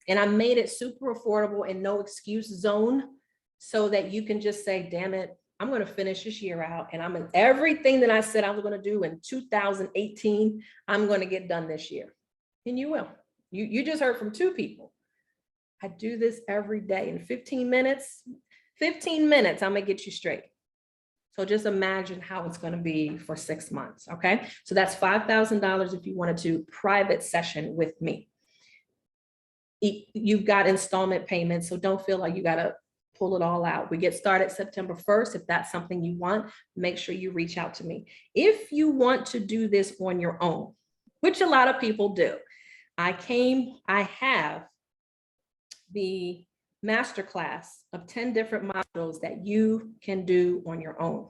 And I made it super affordable and no excuse zone, so that you can just say, damn it, I'm going to finish this year out. And I'm in everything that I said I was going to do in 2018, I'm going to get done this year. And you will. You just heard from 2 people. I do this every day. In 15 minutes, I'm gonna get you straight. So just imagine how it's gonna be for 6 months, okay? So that's $5,000 if you wanted to private session with me. You've got installment payments, so don't feel like you gotta pull it all out. We get started September 1st. If that's something you want, make sure you reach out to me. If you want to do this on your own, which a lot of people do, I have the masterclass of 10 different modules that you can do on your own.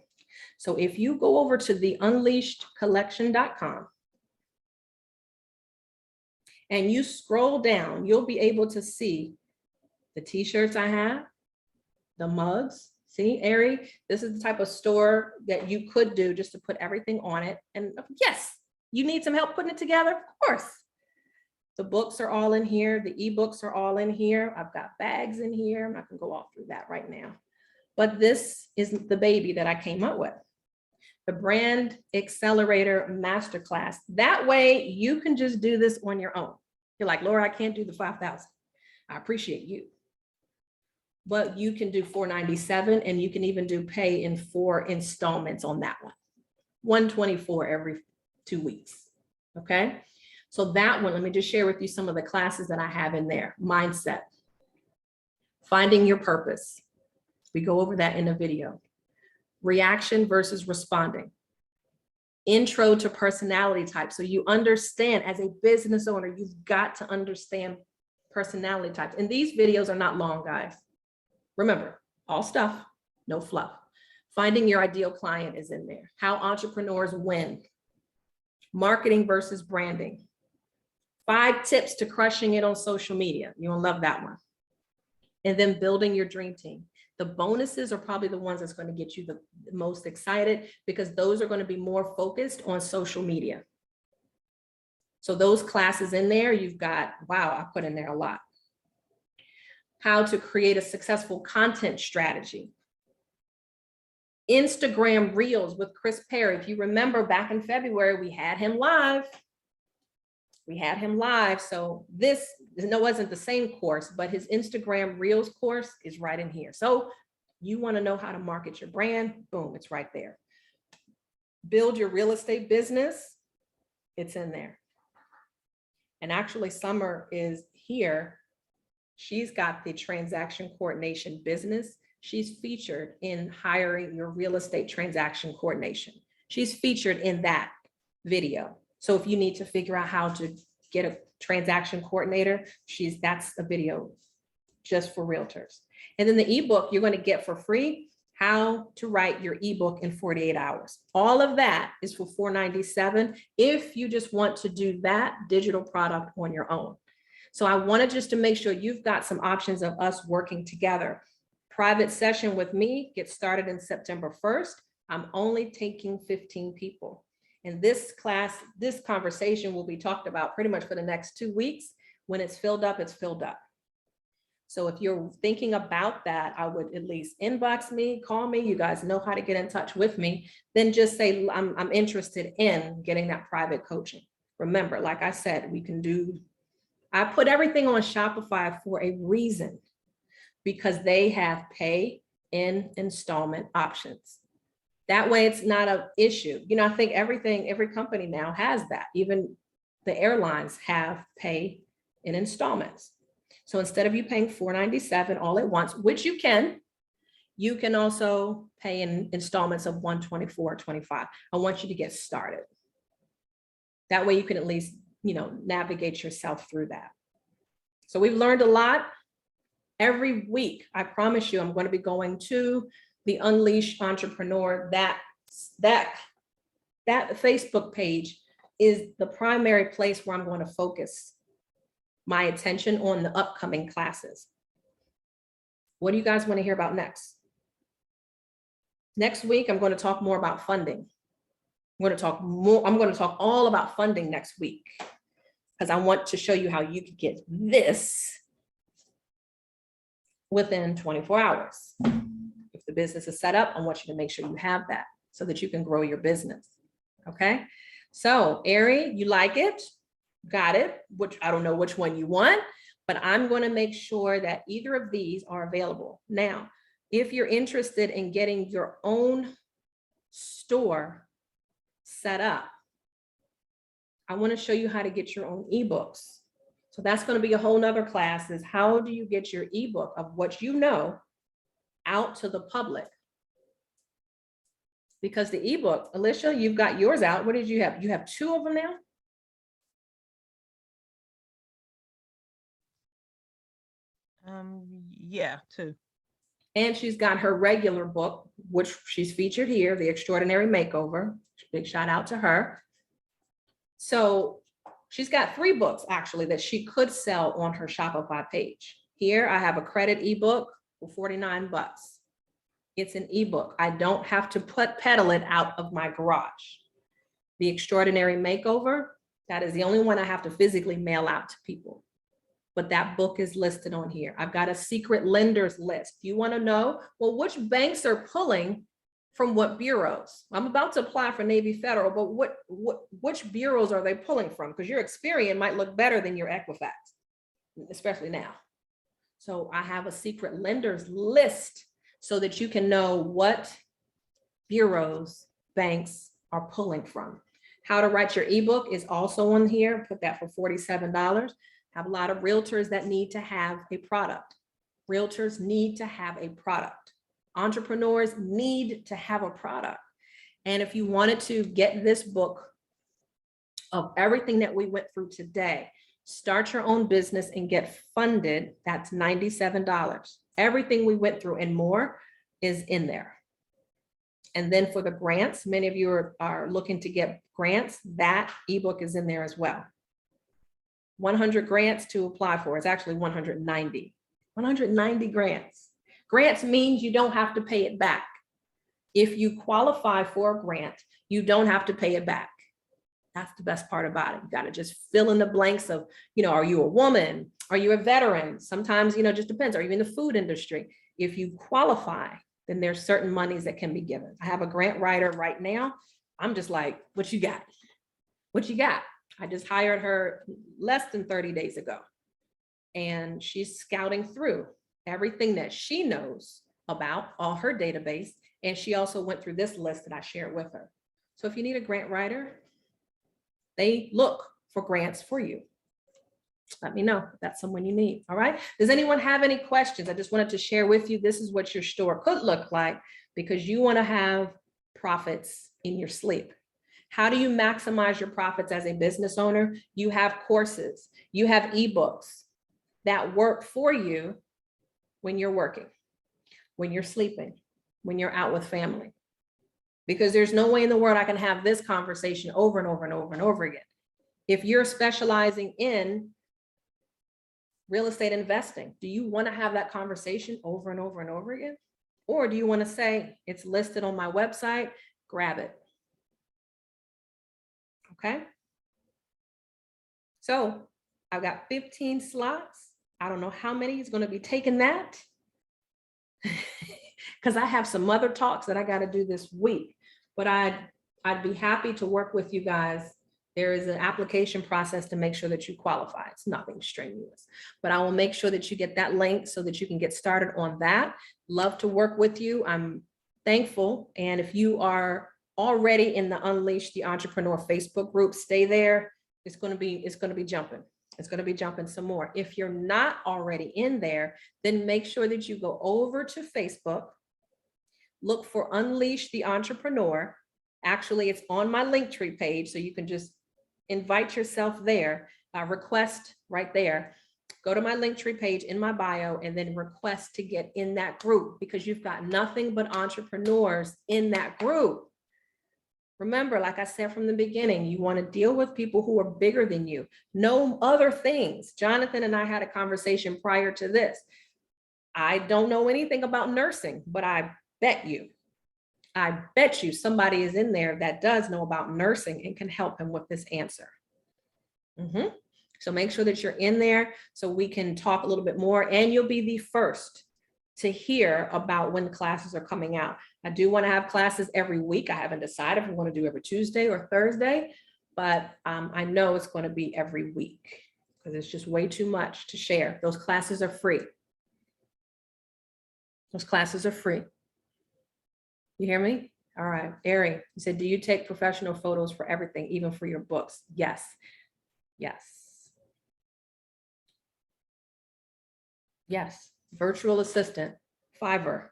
So if you go over to the unleashedcollection.com and you scroll down, you'll be able to see the t-shirts I have, the mugs. See, Ari, this is the type of store that you could do just to put everything on it. And yes, you need some help putting it together, of course. The books are all in here. The ebooks are all in here. I've got bags in here. I'm not gonna go all through that right now. But this is the baby that I came up with. The Brand Accelerator Masterclass. That way you can just do this on your own. You're like, Laura, I can't do the 5,000. I appreciate you. But you can do $497 and you can even do pay in 4 installments on that one. $124 every 2 weeks, okay? So that one, let me just share with you some of the classes that I have in there. Mindset, finding your purpose. We go over that in a video. Reaction versus responding. Intro to personality types. So you understand as a business owner, you've got to understand personality types. And these videos are not long, guys. Remember, all stuff, no fluff. Finding your ideal client is in there. How entrepreneurs win. Marketing versus branding. 5 tips to crushing it on social media. You'll love that one. And then building your dream team. The bonuses are probably the ones that's going to get you the most excited because those are going to be more focused on social media. So those classes in there, you've got, wow, I put in there a lot. How to create a successful content strategy. Instagram Reels with Chris Perry. If you remember back in February, we had him live. So this wasn't the same course, but his Instagram Reels course is right in here. So you want to know how to market your brand, boom, it's right there. Build your real estate business, it's in there. And actually Summer is here. She's got the transaction coordination business. She's featured in hiring your real estate transaction coordination. She's featured in that video. So if you need to figure out how to get a transaction coordinator, that's a video just for realtors. And then the ebook you're going to get for free, how to write your ebook in 48 hours. All of that is for $497 if you just want to do that digital product on your own. So I wanted just to make sure you've got some options of us working together. Private session with me gets started in September 1st. I'm only taking 15 people. And this class, this conversation will be talked about pretty much for the next 2 weeks. When it's filled up, it's filled up. So if you're thinking about that, I would at least inbox me, call me. You guys know how to get in touch with me. Then just say, I'm interested in getting that private coaching. Remember, like I said, I put everything on Shopify for a reason, because they have pay in installment options. That way it's not an issue. I think every company now has that. Even the airlines have pay in installments. So instead of you paying $497 all at once, which you can also pay in installments of $124, $25. I want you to get started. That way you can at least, navigate yourself through that. So we've learned a lot. Every week, I promise you, I'm going to be going to the Unleashed Entrepreneur. That Facebook page is the primary place where I'm going to focus my attention on the upcoming classes. What do you guys want to hear about next? Next week, I'm going to talk more about funding. I'm going to talk all about funding next week, because I want to show you how you can get this within 24 hours. If the business is set up, I want you to make sure you have that so that you can grow your business. Okay. So Ari, you like it? Got it. Which I don't know which one you want, but I'm going to make sure that either of these are available. Now, if you're interested in getting your own store set up, I want to show you how to get your own ebooks. So that's going to be a whole nother class, is how do you get your ebook of what you know out to the public? Because the ebook, Alicia, you've got yours out. What did you have? You have 2 of them now? Yeah, 2. And she's got her regular book, which she's featured here, The Extraordinary Makeover. Big shout out to her. So she's got 3 books actually that she could sell on her Shopify page. Here I have a credit ebook for 49 bucks. It's an ebook. I don't have to pedal it out of my garage. The Extraordinary Makeover, that is the only one I have to physically mail out to people. But that book is listed on here. I've got a secret lenders list. You want to know, well, which banks are pulling from what bureaus? I'm about to apply for Navy Federal, but which bureaus are they pulling from? Because your Experian might look better than your Equifax, especially now. So I have a secret lenders list so that you can know what bureaus banks are pulling from. How to write your ebook is also on here. Put that for $47. Have a lot of realtors that need to have a product. Realtors need to have a product. Entrepreneurs need to have a product. And if you wanted to get this book of everything that we went through today, start your own business and get funded, that's $97. Everything we went through and more is in there. And then for the grants, many of you are looking to get grants, that ebook is in there as well. 100 grants to apply for. It's actually 190. 190 grants. Grants means you don't have to pay it back. If you qualify for a grant, you don't have to pay it back. That's the best part about it. You got to just fill in the blanks of, are you a woman? Are you a veteran? Sometimes, just depends. Are you in the food industry? If you qualify, then there's certain monies that can be given. I have a grant writer right now. I'm just like, what you got? What you got? I just hired her less than 30 days ago. And she's scouting through everything that she knows about, all her database. And she also went through this list that I shared with her. So if you need a grant writer, they look for grants for you. Let me know if that's someone you need. All right. Does anyone have any questions? I just wanted to share with you, this is what your store could look like, because you want to have profits in your sleep. How do you maximize your profits as a business owner? You have courses, you have ebooks that work for you when you're working, when you're sleeping, when you're out with family. Because there's no way in the world I can have this conversation over and over and over and over again. If you're specializing in real estate investing, do you want to have that conversation over and over and over again? Or do you want to say, it's listed on my website, grab it? Okay. So I've got 15 slots. I don't know how many is going to be taking that because I have some other talks that I got to do this week, but I'd be happy to work with you guys. There is an application process to make sure that you qualify. It's nothing strenuous, but I will make sure that you get that link so that you can get started on that. Love to work with you. I'm thankful. And if you are already in the Unleash the Entrepreneur Facebook group, stay there. It's going to be jumping. It's going to be jumping some more. If you're not already in there, then make sure that you go over to Facebook, look for Unleash the Entrepreneur. Actually, it's on my Linktree page, so you can just invite yourself there, request right there. Go to my Linktree page in my bio and then request to get in that group, because you've got nothing but entrepreneurs in that group. Remember, like I said from the beginning, you want to deal with people who are bigger than you. Know other things. Jonathan and I had a conversation prior to this. I don't know anything about nursing, but I bet you somebody is in there that does know about nursing and can help him with this answer. So make sure that you're in there so we can talk a little bit more, and you'll be the first to hear about when the classes are coming out. I do want to have classes every week. I haven't decided if we want to do every Tuesday or Thursday, but I know it's going to be every week. because it's just way too much to share. Those classes are free. Those classes are free. You hear me? All right, Ari, you said, do you take professional photos for everything, even for your books? Yes, yes. Yes, virtual assistant, Fiverr.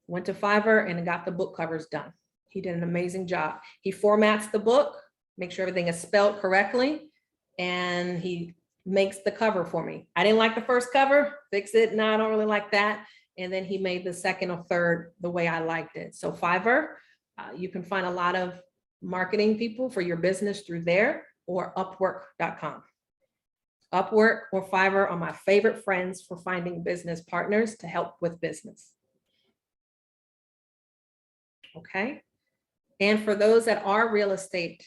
Went to Fiverr and got the book covers done. He did an amazing job. He formats the book, make sure everything is spelled correctly, and he makes the cover for me. I didn't like the first cover, fix it. No, I don't really like that. And then he made the second or third the way I liked it. So Fiverr, you can find a lot of marketing people for your business through there, or Upwork.com. Upwork or Fiverr are my favorite friends for finding business partners to help with business. Okay. And for those that are real estate,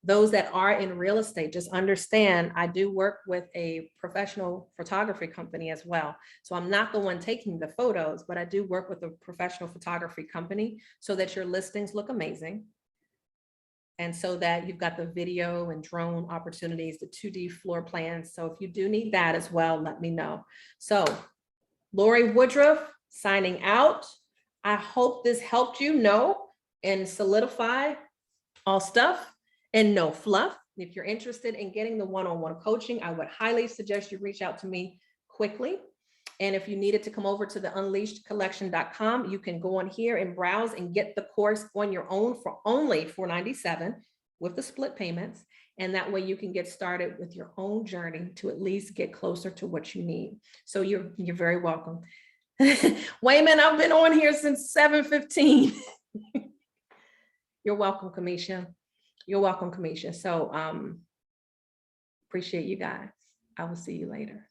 those that are in real estate, just understand I do work with a professional photography company as well. So I'm not the one taking the photos, but I do work with a professional photography company so that your listings look amazing. And so that you've got the video and drone opportunities, the 2D floor plans. So if you do need that as well, let me know. So Lorie Woodruff signing out. I hope this helped you know and solidify all stuff and no fluff. If you're interested in getting the one-on-one coaching, I would highly suggest you reach out to me quickly. And if you needed to come over to the unleashedcollection.com, you can go on here and browse and get the course on your own for only $497 with the split payments. And that way you can get started with your own journey to at least get closer to what you need. So you're very welcome. Wayman, I've been on here since 7:15. You're welcome, Kamisha. You're welcome, Kamisha. So appreciate you guys. I will see you later.